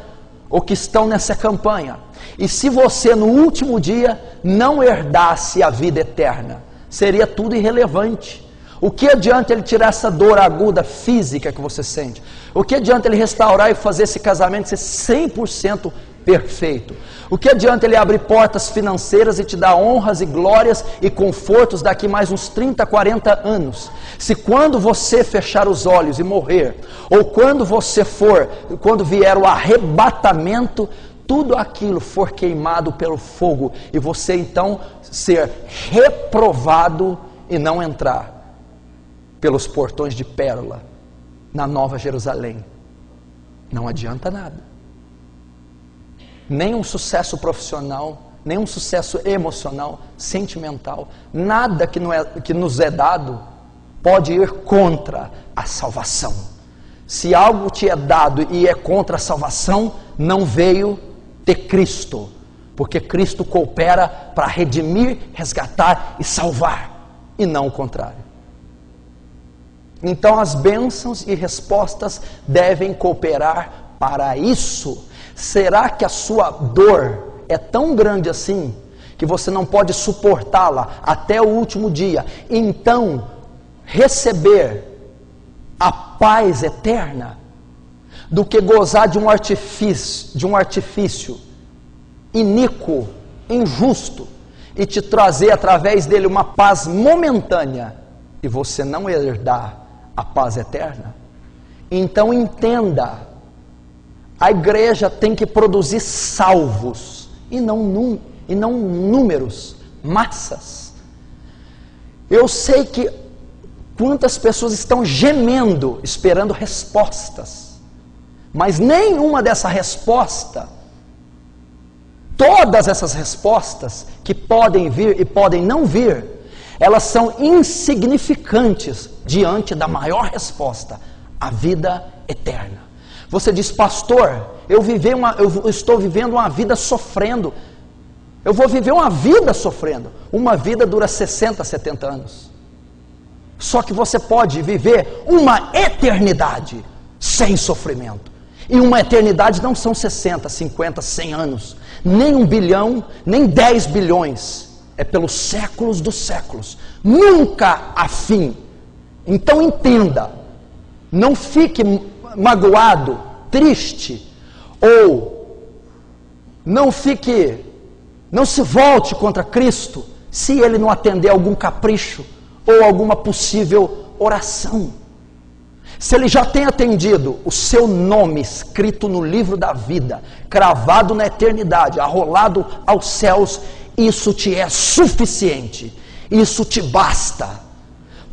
ou que estão nessa campanha? E se você no último dia não herdasse a vida eterna, seria tudo irrelevante. O que adianta ele tirar essa dor aguda física que você sente? O que adianta ele restaurar e fazer esse casamento ser 100% perfeito? O que adianta ele abrir portas financeiras e te dar honras e glórias e confortos daqui mais uns 30, 40 anos? Se quando você fechar os olhos e morrer, ou quando vier o arrebatamento, tudo aquilo for queimado pelo fogo, e você então ser reprovado e não entrar pelos portões de pérola na Nova Jerusalém, não adianta nada. Nem um sucesso profissional, nem um sucesso emocional, sentimental, nada que nos é dado pode ir contra a salvação. Se algo te é dado e é contra a salvação, não veio de Cristo, porque Cristo coopera para redimir, resgatar e salvar, e não o contrário. Então as bênçãos e respostas devem cooperar para isso. Será que a sua dor é tão grande assim, que você não pode suportá-la até o último dia? Então, receber a paz eterna, do que gozar de um artifício iníquo, injusto, e te trazer através dele uma paz momentânea, e você não herdar a paz eterna? Então entenda, a igreja tem que produzir salvos, e não números, massas. Eu sei que quantas pessoas estão gemendo, esperando respostas, mas nenhuma dessa resposta, todas essas respostas que podem vir e podem não vir, elas são insignificantes diante da maior resposta, a vida eterna. Você diz, pastor, eu estou vivendo uma vida sofrendo. Eu vou viver uma vida sofrendo. Uma vida dura 60, 70 anos. Só que você pode viver uma eternidade sem sofrimento. E uma eternidade não são 60, 50, 100 anos. Nem 1 bilhão, nem 10 bilhões. É pelos séculos dos séculos. Nunca há fim. Então entenda. Não fique magoado, triste, ou não se volte contra Cristo, se Ele não atender algum capricho, ou alguma possível oração. se Ele já tem atendido o seu nome escrito no livro da vida, cravado na eternidade, arrolado aos céus, isso te é suficiente, isso te basta.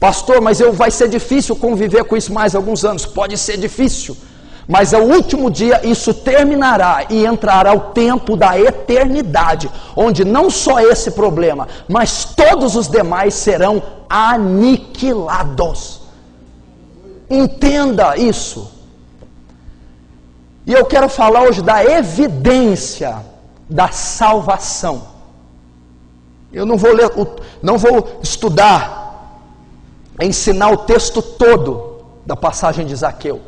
Pastor, mas vai ser difícil conviver com isso mais alguns anos. Pode ser difícil, mas ao último dia isso terminará e entrará o tempo da eternidade, onde não só esse problema, mas todos os demais serão aniquilados. Entenda isso. E eu quero falar hoje da evidência da salvação. Eu não vou ler, não vou estudar, ensinar o texto todo da passagem de Zaqueu,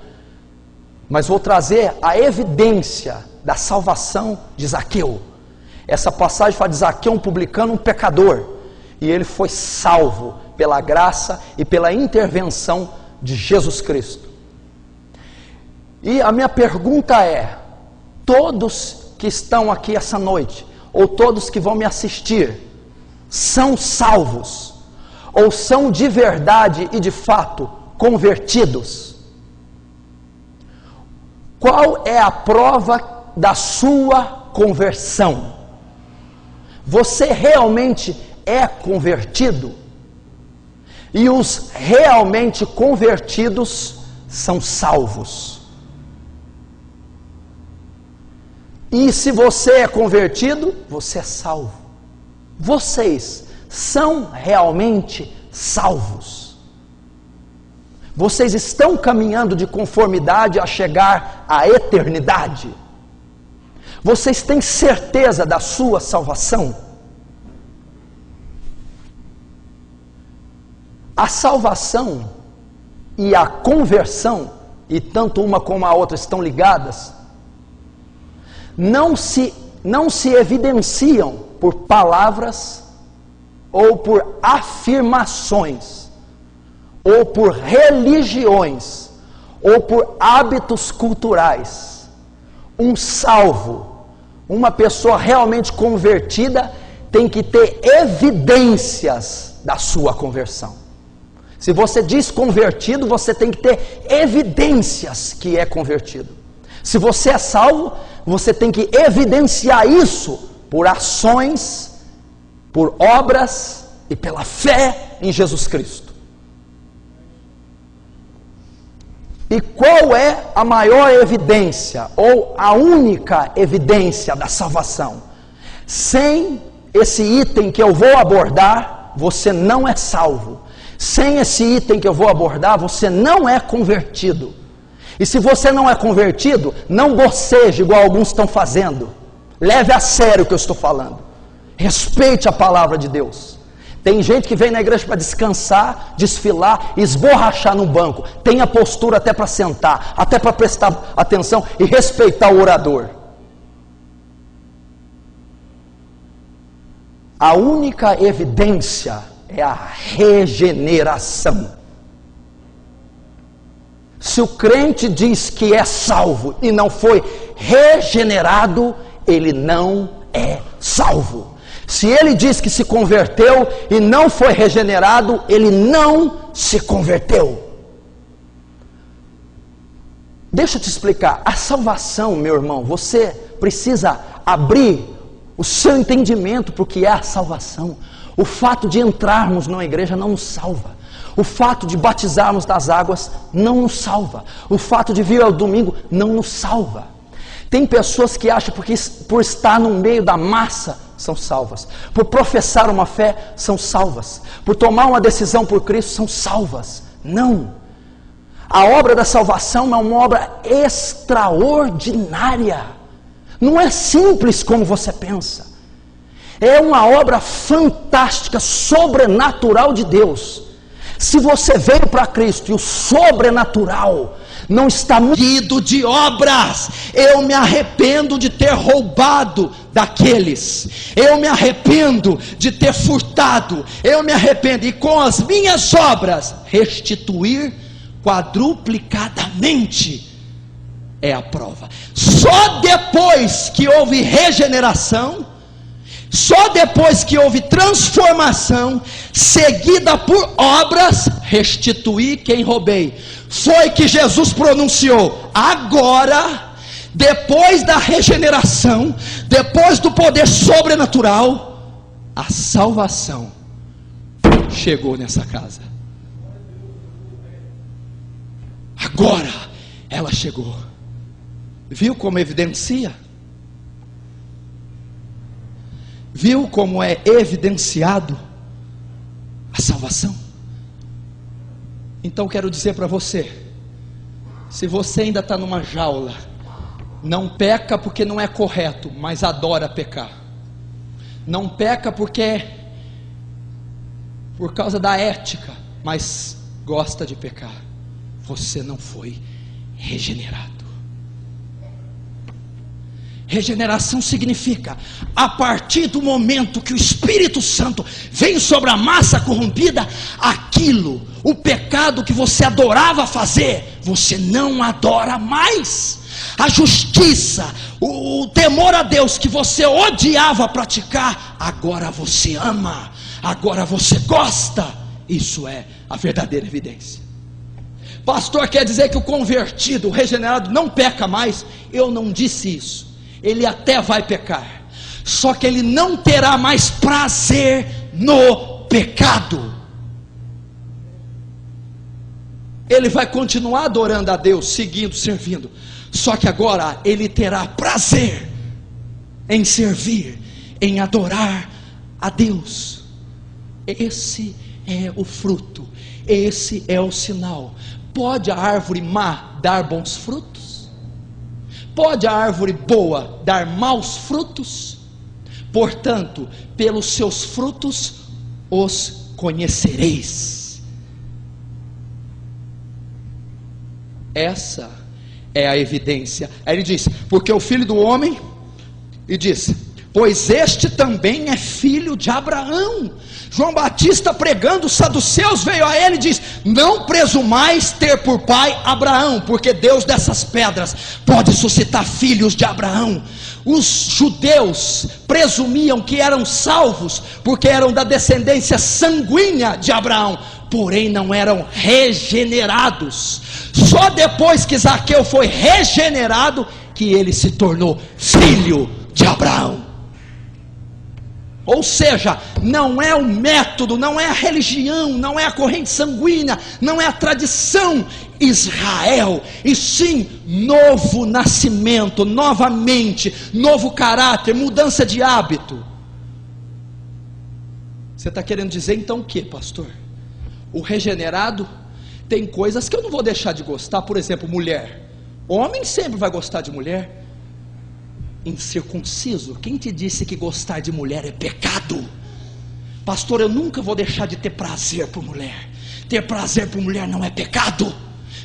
mas vou trazer a evidência da salvação de Zaqueu. Essa passagem fala de Zaqueu, um publicano, um pecador, e ele foi salvo pela graça e pela intervenção de Jesus Cristo. E a minha pergunta é: todos que estão aqui essa noite, ou todos que vão me assistir, são salvos? Ou são de verdade e de fato convertidos? Qual é a prova da sua conversão? Você realmente é convertido? E os realmente convertidos são salvos. E se você é convertido, você é salvo. Vocês são realmente salvos. Vocês estão caminhando de conformidade a chegar à eternidade. Vocês têm certeza da sua salvação? A salvação e a conversão, e tanto uma como a outra estão ligadas, não se evidenciam por palavras, ou por afirmações, ou por religiões, ou por hábitos culturais. Um salvo, uma pessoa realmente convertida, tem que ter evidências da sua conversão. Se você diz convertido, você tem que ter evidências que é convertido. Se você é salvo, você tem que evidenciar isso por ações, por obras e pela fé em Jesus Cristo. E qual é a maior evidência, ou a única evidência da salvação? Sem esse item que eu vou abordar, você não é salvo. Sem esse item que eu vou abordar, você não é convertido. E se você não é convertido, não boceje igual alguns estão fazendo. Leve a sério o que eu estou falando. Respeite a palavra de Deus. Tem gente que vem na igreja para descansar, desfilar, esborrachar no banco. Tem a postura até para sentar, até para prestar atenção e respeitar o orador. A única evidência é a regeneração. Se o crente diz que é salvo e não foi regenerado, ele não é salvo. Se ele diz que se converteu e não foi regenerado, ele não se converteu. Deixa eu te explicar. A salvação, meu irmão, você precisa abrir o seu entendimento para o que é a salvação. O fato de entrarmos numa igreja não nos salva. O fato de batizarmos das águas não nos salva. O fato de vir ao domingo não nos salva. Tem pessoas que acham que por estar no meio da massa são salvas. Por professar uma fé são salvas. Por tomar uma decisão por Cristo são salvas. Não. A obra da salvação é uma obra extraordinária. Não é simples como você pensa. É uma obra fantástica, sobrenatural de Deus. Se você veio para Cristo e o sobrenatural não está munido de obras, eu me arrependo de ter roubado daqueles, eu me arrependo de ter furtado, eu me arrependo, e com as minhas obras restituir quadruplicadamente. É a prova. Só depois que houve regeneração, só depois que houve transformação, seguida por obras, restituir quem roubei. foi que Jesus pronunciou: agora, depois da regeneração, depois do poder sobrenatural, a salvação chegou nessa casa. Agora ela chegou. Viu como evidencia? Viu como é evidenciado a salvação? Então quero dizer para você, se você ainda está numa jaula, não peca porque não é correto, mas adora pecar. Não peca porque por causa da ética, mas gosta de pecar. Você não foi regenerado. Regeneração significa, a partir do momento que o Espírito Santo vem sobre a massa corrompida, aquilo, o pecado que você adorava fazer, você não adora mais. A justiça, o temor a Deus que você odiava praticar, agora você ama, agora você gosta. Isso é a verdadeira evidência. Pastor, quer dizer que o convertido, o regenerado não peca mais? Eu não disse isso. Ele até vai pecar, só que ele não terá mais prazer no pecado. Ele vai continuar adorando a Deus, seguindo, servindo, só que agora ele terá prazer em servir, em adorar a Deus. Esse é o fruto, esse é o sinal. Pode a árvore má dar bons frutos? Pode a árvore boa dar maus frutos? Portanto, pelos seus frutos os conhecereis. Essa é a evidência. Aí ele diz: porque o filho do homem, e diz, pois este também é filho de Abraão. João Batista, pregando os saduceus, veio a ele e diz: não presumais ter por pai Abraão, porque Deus dessas pedras pode suscitar filhos de Abraão. Os judeus presumiam que eram salvos porque eram da descendência sanguínea de Abraão, porém não eram regenerados. Só depois que Zaqueu foi regenerado que ele se tornou filho de Abraão. Ou seja, não é o método, não é a religião, não é a corrente sanguínea, não é a tradição Israel, e sim novo nascimento, novamente, novo caráter, mudança de hábito. Você está querendo dizer então o que, pastor? O regenerado tem coisas que eu não vou deixar de gostar. Por exemplo, mulher. Homem sempre vai gostar de mulher. Incircunciso, quem te disse que gostar de mulher é pecado? Pastor, eu nunca vou deixar de ter prazer por mulher. Ter prazer por mulher não é pecado.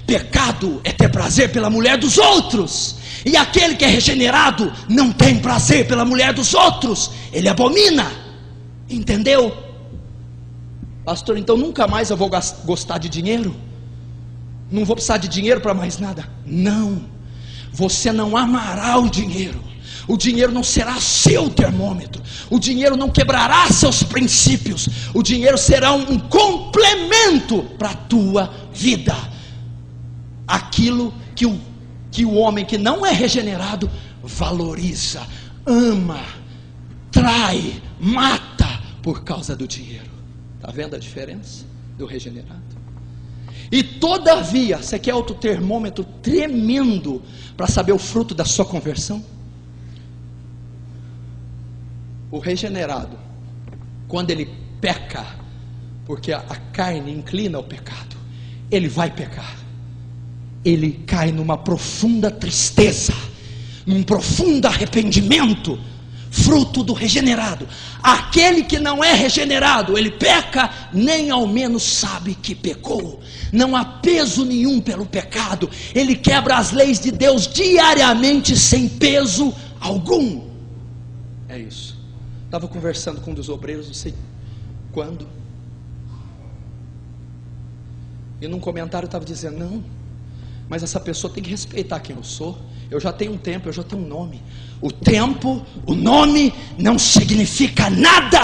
Pecado é ter prazer pela mulher dos outros. E aquele que é regenerado não tem prazer pela mulher dos outros, ele abomina. Entendeu? Pastor, então nunca mais eu vou gostar de dinheiro? Não vou precisar de dinheiro para mais nada? Não, você não amará o dinheiro. O dinheiro não será seu termômetro. O dinheiro não quebrará seus princípios. O dinheiro será um complemento para a tua vida. Aquilo que o homem que não é regenerado valoriza, ama, trai, mata por causa do dinheiro. Está vendo a diferença do regenerado? E todavia, você quer outro termômetro tremendo para saber o fruto da sua conversão? O regenerado, quando ele peca, porque a carne inclina ao pecado, ele vai pecar, ele cai numa profunda tristeza, num profundo arrependimento, fruto do regenerado. Aquele que não é regenerado, ele peca, nem ao menos sabe que pecou, não há peso nenhum pelo pecado, ele quebra as leis de Deus diariamente sem peso algum. É isso. Estava conversando com um dos obreiros, não sei quando, e num comentário estava dizendo: não, mas essa pessoa tem que respeitar quem eu sou. Eu já tenho um tempo, eu já tenho um nome. O tempo, o nome não significa nada,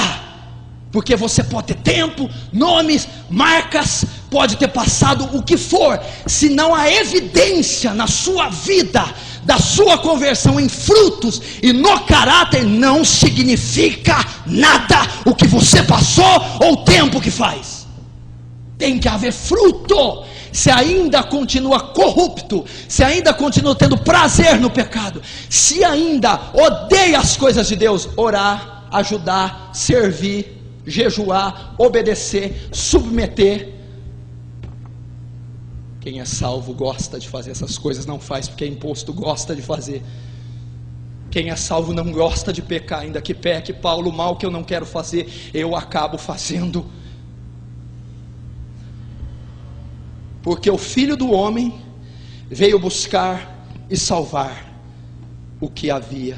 porque você pode ter tempo, nomes, marcas, pode ter passado o que for, se não há evidência na sua vida da sua conversão em frutos e no caráter, não significa nada o que você passou ou o tempo que faz. Tem que haver fruto. Se ainda continua corrupto, se ainda continua tendo prazer no pecado, se ainda odeia as coisas de Deus, orar, ajudar, servir, jejuar, obedecer, submeter. Quem é salvo gosta de fazer essas coisas, não faz porque é imposto, gosta de fazer. Quem é salvo não gosta de pecar, ainda que peque. Paulo, o mal que eu não quero fazer, eu acabo fazendo. Porque o Filho do Homem veio buscar e salvar o que havia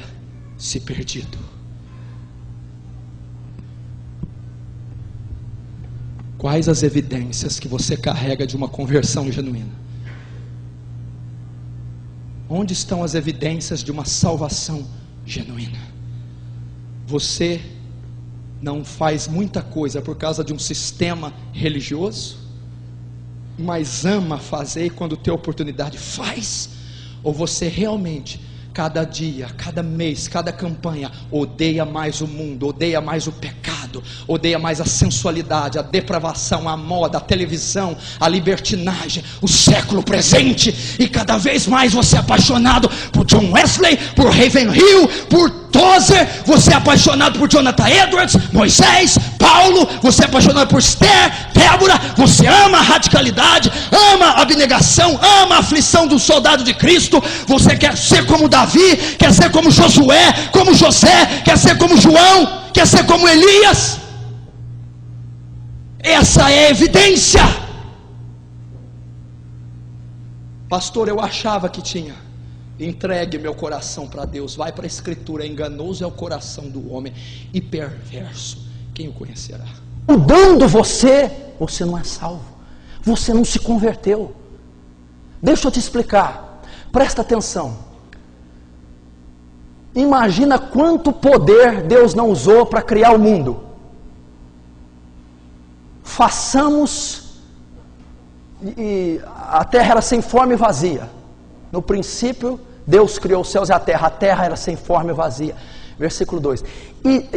se perdido. Quais as evidências que você carrega de uma conversão genuína? Onde estão as evidências de uma salvação genuína? Você não faz muita coisa por causa de um sistema religioso, mas ama fazer e quando tem oportunidade faz? Ou você realmente, cada dia, cada mês, cada campanha, odeia mais o mundo, odeia mais o pecado, odeia mais a sensualidade, a depravação, a moda, a televisão, a libertinagem, o século presente, e cada vez mais você é apaixonado por John Wesley, por Ravenhill, por Tozer, você é apaixonado por Jonathan Edwards, Moisés, Paulo, você é apaixonado por Esther, Débora, você ama a radicalidade, ama a abnegação, ama a aflição do soldado de Cristo, você quer ser como Davi, quer ser como Josué, como José, quer ser como João, quer ser como Elias. Essa é a evidência. Pastor, eu achava que tinha. Entregue meu coração para Deus. Vai para a Escritura. Enganoso é o coração do homem e perverso, quem o conhecerá? Mudando você não é salvo. Você não se converteu. Deixa eu te explicar. Presta atenção. Imagina quanto poder Deus não usou para criar o mundo. E a terra era sem forma e vazia. No princípio, Deus criou os céus e a terra era sem forma e vazia. Versículo 2. E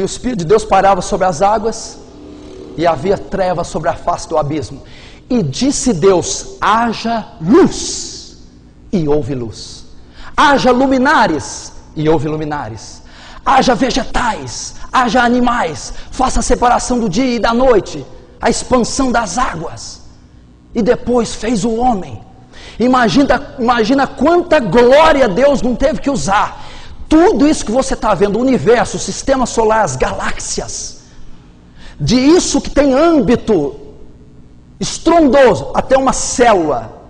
o Espírito de Deus pairava sobre as águas, e havia trevas sobre a face do abismo. E disse Deus: haja luz, e houve luz. Haja luminares, e houve luminares. Haja vegetais, haja animais, faça a separação do dia e da noite, a expansão das águas. E depois fez o homem. Imagina quanta glória Deus não teve que usar. Tudo isso que você está vendo, o universo, o sistema solar, as galáxias, de isso que tem âmbito estrondoso, até uma célula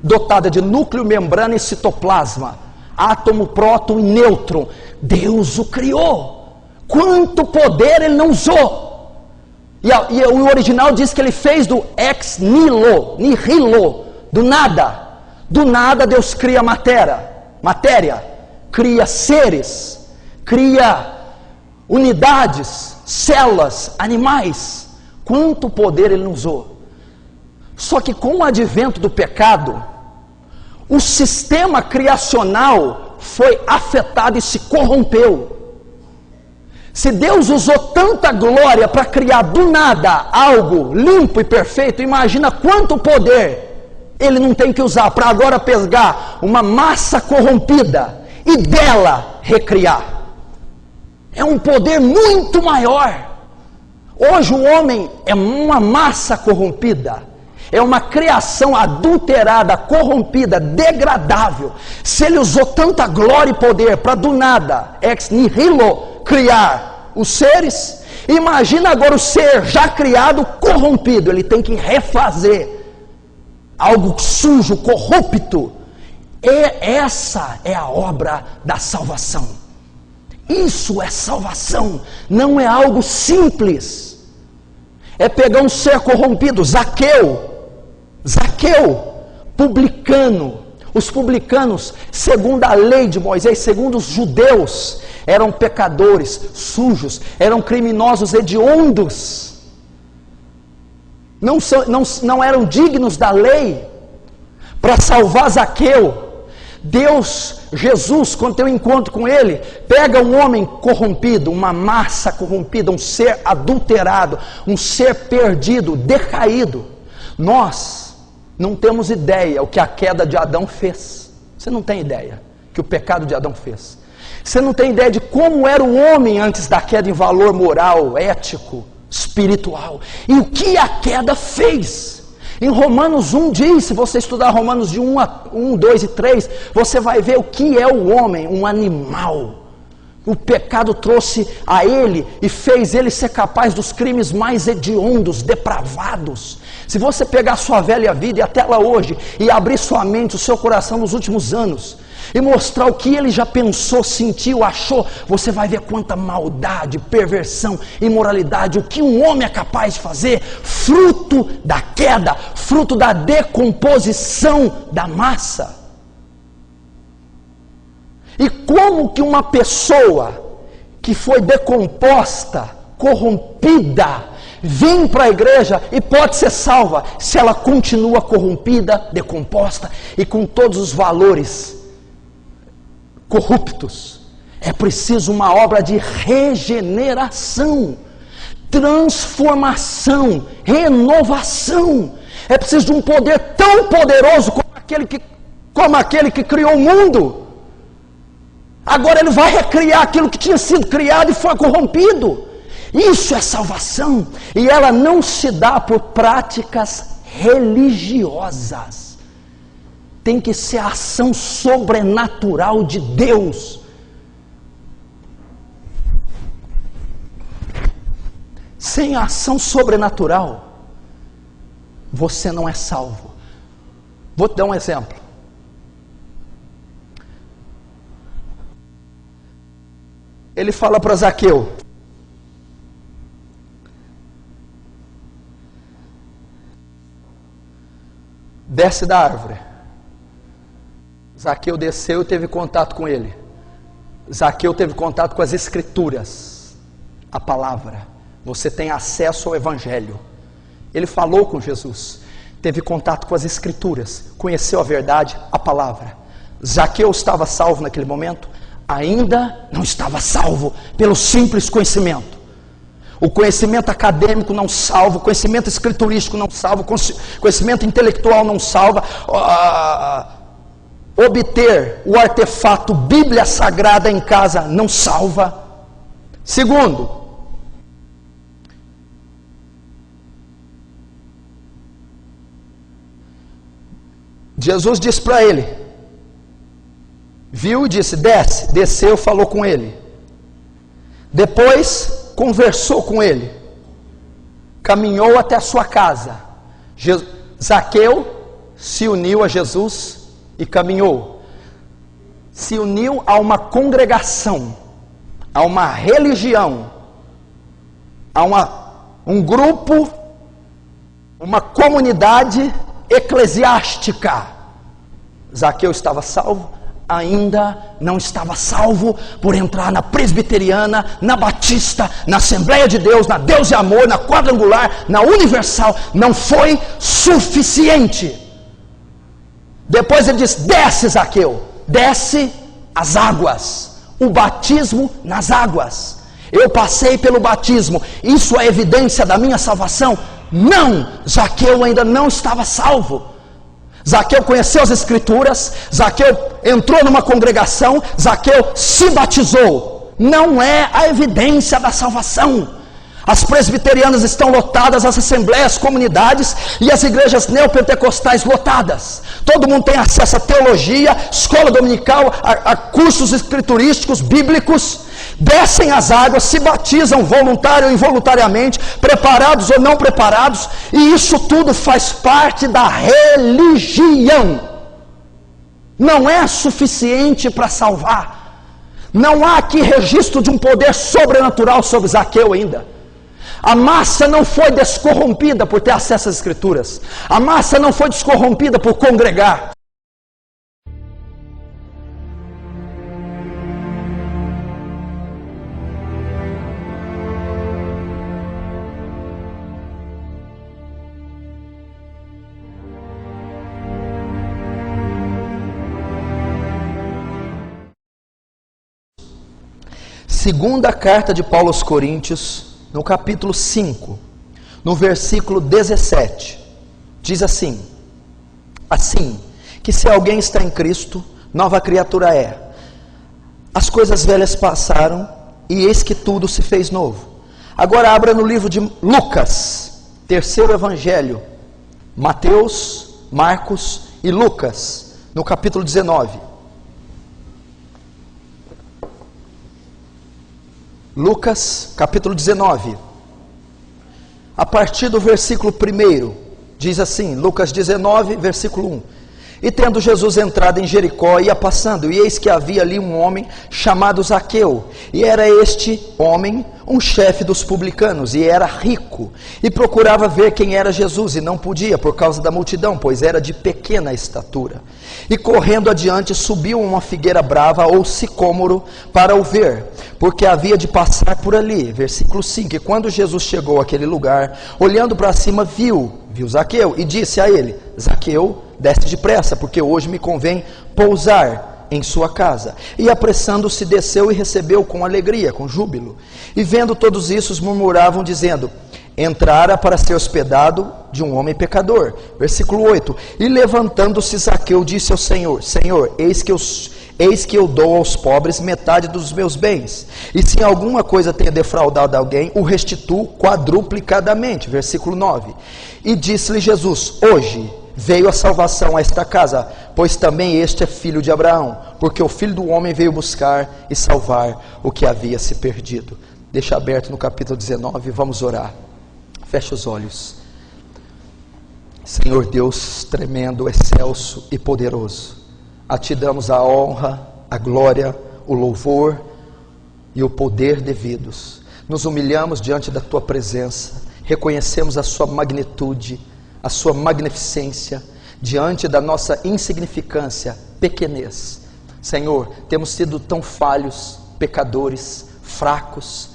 dotada de núcleo, membrana e citoplasma, átomo, próton e nêutron, Deus o criou. Quanto poder Ele não usou. E o original diz que Ele fez do ex nihilo, do nada Deus cria matéria, cria seres, cria unidades, células, animais. Quanto poder Ele não usou. Só que com o advento do pecado, o sistema criacional foi afetado e se corrompeu. Se Deus usou tanta glória para criar do nada algo limpo e perfeito, imagina quanto poder Ele não tem que usar para agora pegar uma massa corrompida e dela recriar. É um poder muito maior. Hoje o homem é uma massa corrompida, é uma criação adulterada, corrompida, degradável. Se Ele usou tanta glória e poder para do nada, ex nihilo, criar os seres, imagina agora o ser já criado, corrompido. Ele tem que refazer algo sujo, corrupto. Essa é a obra da salvação. Isso é salvação, não é algo simples. É pegar um ser corrompido, Zaqueu, publicano. Os publicanos, segundo a lei de Moisés, segundo os judeus, eram pecadores, sujos, eram criminosos hediondos, não eram dignos da lei. Para salvar Zaqueu, Deus, Jesus, quando tem um encontro com ele, pega um homem corrompido, uma massa corrompida, um ser adulterado, um ser perdido, decaído. Nós não temos ideia o que a queda de Adão fez. Você não tem ideia que o pecado de Adão fez. Você não tem ideia de como era o homem antes da queda em valor moral, ético, espiritual. E o que a queda fez. Em Romanos 1 diz, se você estudar Romanos de 1, 2 e 3, você vai ver o que é o homem, um animal. O pecado trouxe a ele e fez ele ser capaz dos crimes mais hediondos, depravados. Se você pegar sua velha vida e até lá hoje, e abrir sua mente, o seu coração nos últimos anos, e mostrar o que ele já pensou, sentiu, achou, você vai ver quanta maldade, perversão, imoralidade, o que um homem é capaz de fazer, fruto da queda, fruto da decomposição da massa. E como que uma pessoa que foi decomposta, corrompida, vem para a igreja e pode ser salva, se ela continua corrompida, decomposta e com todos os valores corruptos? É preciso uma obra de regeneração, transformação, renovação. É preciso de um poder tão poderoso como aquele que criou o mundo. Agora ele vai recriar aquilo que tinha sido criado e foi corrompido. Isso é salvação. E ela não se dá por práticas religiosas. Tem que ser a ação sobrenatural de Deus. Sem a ação sobrenatural, você não é salvo. Vou te dar um exemplo. Ele fala para Zaqueu: desce da árvore. Zaqueu desceu e teve contato com ele. Zaqueu teve contato com as escrituras, a palavra. Você tem acesso ao evangelho. Ele falou com Jesus, teve contato com as escrituras, conheceu a verdade, a palavra. Zaqueu estava salvo naquele momento? Ainda não estava salvo pelo simples conhecimento. O conhecimento acadêmico não salva, o conhecimento escriturístico não salva, o conhecimento intelectual não salva. Obter o artefato Bíblia Sagrada em casa não salva. Segundo, Jesus disse para ele, viu e disse: desce. Desceu, falou com ele. Depois conversou com ele, caminhou até a sua casa. Zaqueu se uniu a Jesus e caminhou, se uniu a uma congregação, a uma religião, a um grupo, uma comunidade eclesiástica. Zaqueu estava salvo? Ainda não estava salvo por entrar na presbiteriana, na batista, na Assembleia de Deus, na Deus e Amor, na quadrangular, na universal. Não foi suficiente. Depois ele diz: desce, Zaqueu, desce as águas, o batismo nas águas. Eu passei pelo batismo, isso é evidência da minha salvação? Não, Zaqueu ainda não estava salvo. Zaqueu conheceu as escrituras, Zaqueu entrou numa congregação, Zaqueu se batizou. Não é a evidência da salvação. As presbiterianas estão lotadas, as assembleias, comunidades e as igrejas neopentecostais lotadas. Todo mundo tem acesso a teologia, escola dominical, a cursos escriturísticos, bíblicos. Descem as águas, se batizam voluntário ou involuntariamente, preparados ou não preparados, e isso tudo faz parte da religião. Não é suficiente para salvar. Não há aqui registro de um poder sobrenatural sobre Zaqueu ainda. A massa não foi descorrompida por ter acesso às escrituras. A massa não foi descorrompida por congregar. Segunda carta de Paulo aos Coríntios, no capítulo 5, no versículo 17, diz assim: assim, que se alguém está em Cristo, nova criatura é. As coisas velhas passaram, e eis que tudo se fez novo. Agora abra no livro de Lucas, terceiro evangelho, Mateus, Marcos e Lucas, no capítulo 19. Lucas, capítulo 19, a partir do versículo 1, diz assim, Lucas 19, versículo 1. E tendo Jesus entrado em Jericó, ia passando, e eis que havia ali um homem chamado Zaqueu, e era este homem um chefe dos publicanos, e era rico, e procurava ver quem era Jesus, e não podia, por causa da multidão, pois era de pequena estatura. E correndo adiante, subiu uma figueira brava, ou sicômoro, para o ver, porque havia de passar por ali. Versículo 5, e quando Jesus chegou àquele lugar, olhando para cima, viu Zaqueu, e disse a ele: Zaqueu, desce depressa, porque hoje me convém pousar em sua casa. E apressando-se, desceu e recebeu com alegria, com júbilo. E vendo todos isso, murmuravam, dizendo: entrara para ser hospedado de um homem pecador. Versículo 8. E levantando-se Zaqueu, disse ao Senhor: Senhor, eis que eu dou aos pobres metade dos meus bens, e se em alguma coisa tenha defraudado alguém, o restituo quadruplicadamente. Versículo 9. E disse-lhe Jesus: hoje veio a salvação a esta casa, pois também este é filho de Abraão, porque o Filho do Homem veio buscar e salvar o que havia se perdido. Deixa aberto no capítulo 19, vamos orar. Feche os olhos. Senhor Deus tremendo, excelso e poderoso, a Ti damos a honra, a glória, o louvor e o poder devidos. Nos humilhamos diante da Tua presença, reconhecemos a Sua magnitude, a Sua magnificência, diante da nossa insignificância, pequenez. Senhor, temos sido tão falhos, pecadores, fracos,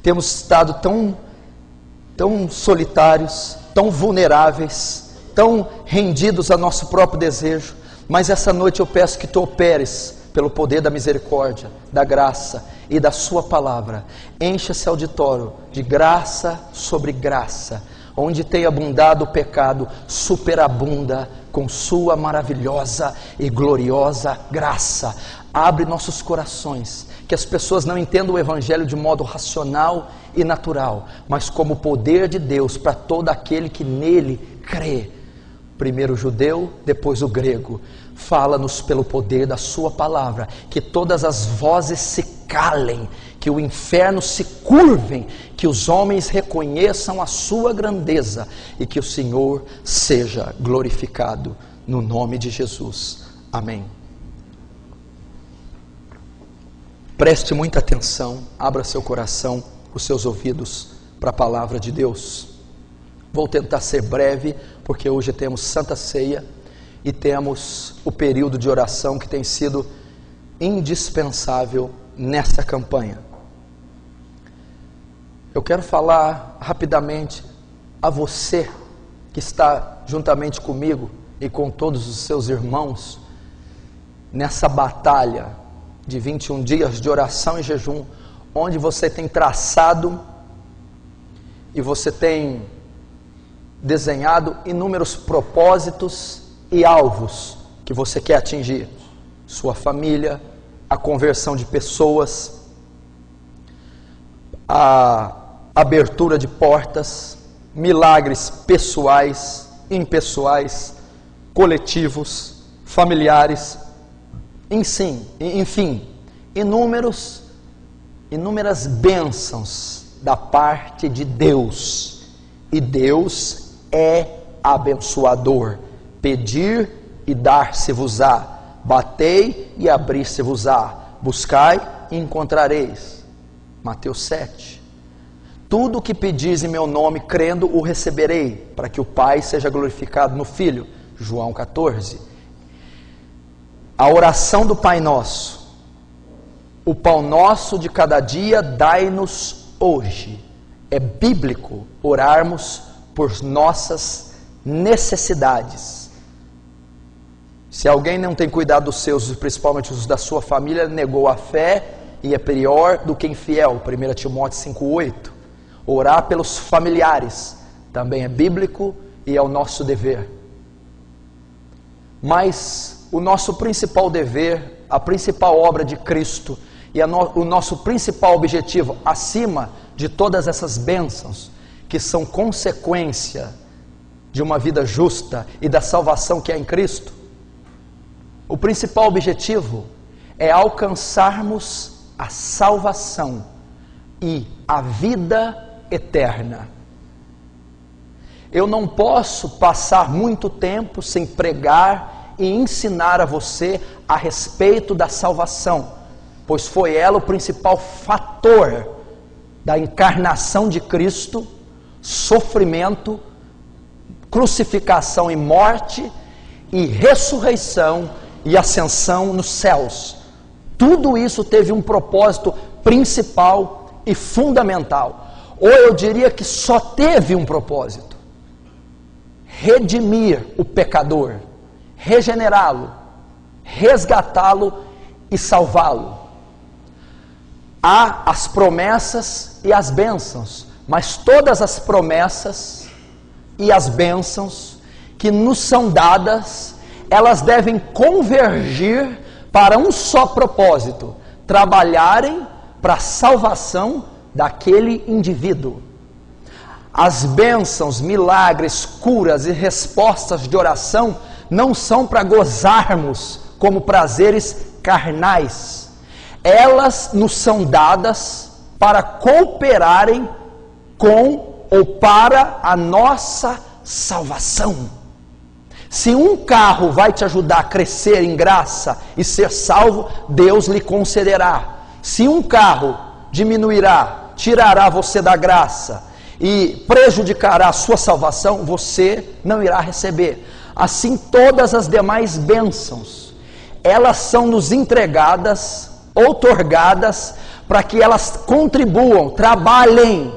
temos estado tão solitários, tão vulneráveis, tão rendidos a nosso próprio desejo, mas essa noite eu peço que Tu operes pelo poder da misericórdia, da graça e da Sua palavra. Encha esse auditório de graça sobre graça. Onde tem abundado o pecado, superabunda com Sua maravilhosa e gloriosa graça. Abre nossos corações, que as pessoas não entendam o Evangelho de modo racional e natural, mas como o poder de Deus para todo aquele que nele crê. Primeiro o judeu, depois o grego. Fala-nos pelo poder da Sua palavra, que todas as vozes se calem, que o inferno se curvem, que os homens reconheçam a Sua grandeza e que o Senhor seja glorificado no nome de Jesus. Amém. Preste muita atenção, abra seu coração, os seus ouvidos para a palavra de Deus. Vou tentar ser breve, porque hoje temos Santa Ceia e temos o período de oração que tem sido indispensável nessa campanha. Eu quero falar rapidamente a você que está juntamente comigo e com todos os seus irmãos nessa batalha de 21 dias de oração e jejum, onde você tem traçado e você tem desenhado inúmeros propósitos e alvos que você quer atingir. Sua família, a conversão de pessoas, a abertura de portas, milagres pessoais, impessoais, coletivos, familiares, enfim, inúmeras bênçãos da parte de Deus. E Deus é abençoador. Pedir e dar-se-vos-á, batei e abrir-se-vos-á, buscai e encontrareis. Mateus 7. Tudo o que pedis em meu nome, crendo, o receberei, para que o Pai seja glorificado no Filho. João 14. A oração do Pai Nosso: o pão nosso de cada dia dai-nos hoje. É bíblico orarmos por nossas necessidades. Se alguém não tem cuidado dos seus, principalmente os da sua família, negou a fé e é pior do que infiel, 1 Timóteo 5,8. Orar pelos familiares também é bíblico e é o nosso dever. Mas o nosso principal dever, a principal obra de Cristo e o nosso principal objetivo, acima de todas essas bênçãos, que são consequência de uma vida justa e da salvação que é em Cristo, o principal objetivo é alcançarmos a salvação e a vida eterna. Eu não posso passar muito tempo sem pregar e ensinar a você a respeito da salvação, pois foi ela o principal fator da encarnação de Cristo, sofrimento, crucificação e morte, e ressurreição e ascensão nos céus. Tudo isso teve um propósito principal e fundamental. Ou eu diria que só teve um propósito: redimir o pecador, regenerá-lo, resgatá-lo e salvá-lo. Há as promessas e as bênçãos, mas todas as promessas e as bênçãos que nos são dadas, elas devem convergir para um só propósito: trabalharem para a salvação daquele indivíduo. As bênçãos, milagres, curas e respostas de oração não são para gozarmos como prazeres carnais. Elas nos são dadas para cooperarem com ou para a nossa salvação. Se um carro vai te ajudar a crescer em graça e ser salvo, Deus lhe concederá. Se um carro diminuirá, tirará você da graça e prejudicará a sua salvação, você não irá receber. Assim, todas as demais bênçãos, elas são nos entregadas, outorgadas, para que elas contribuam, trabalhem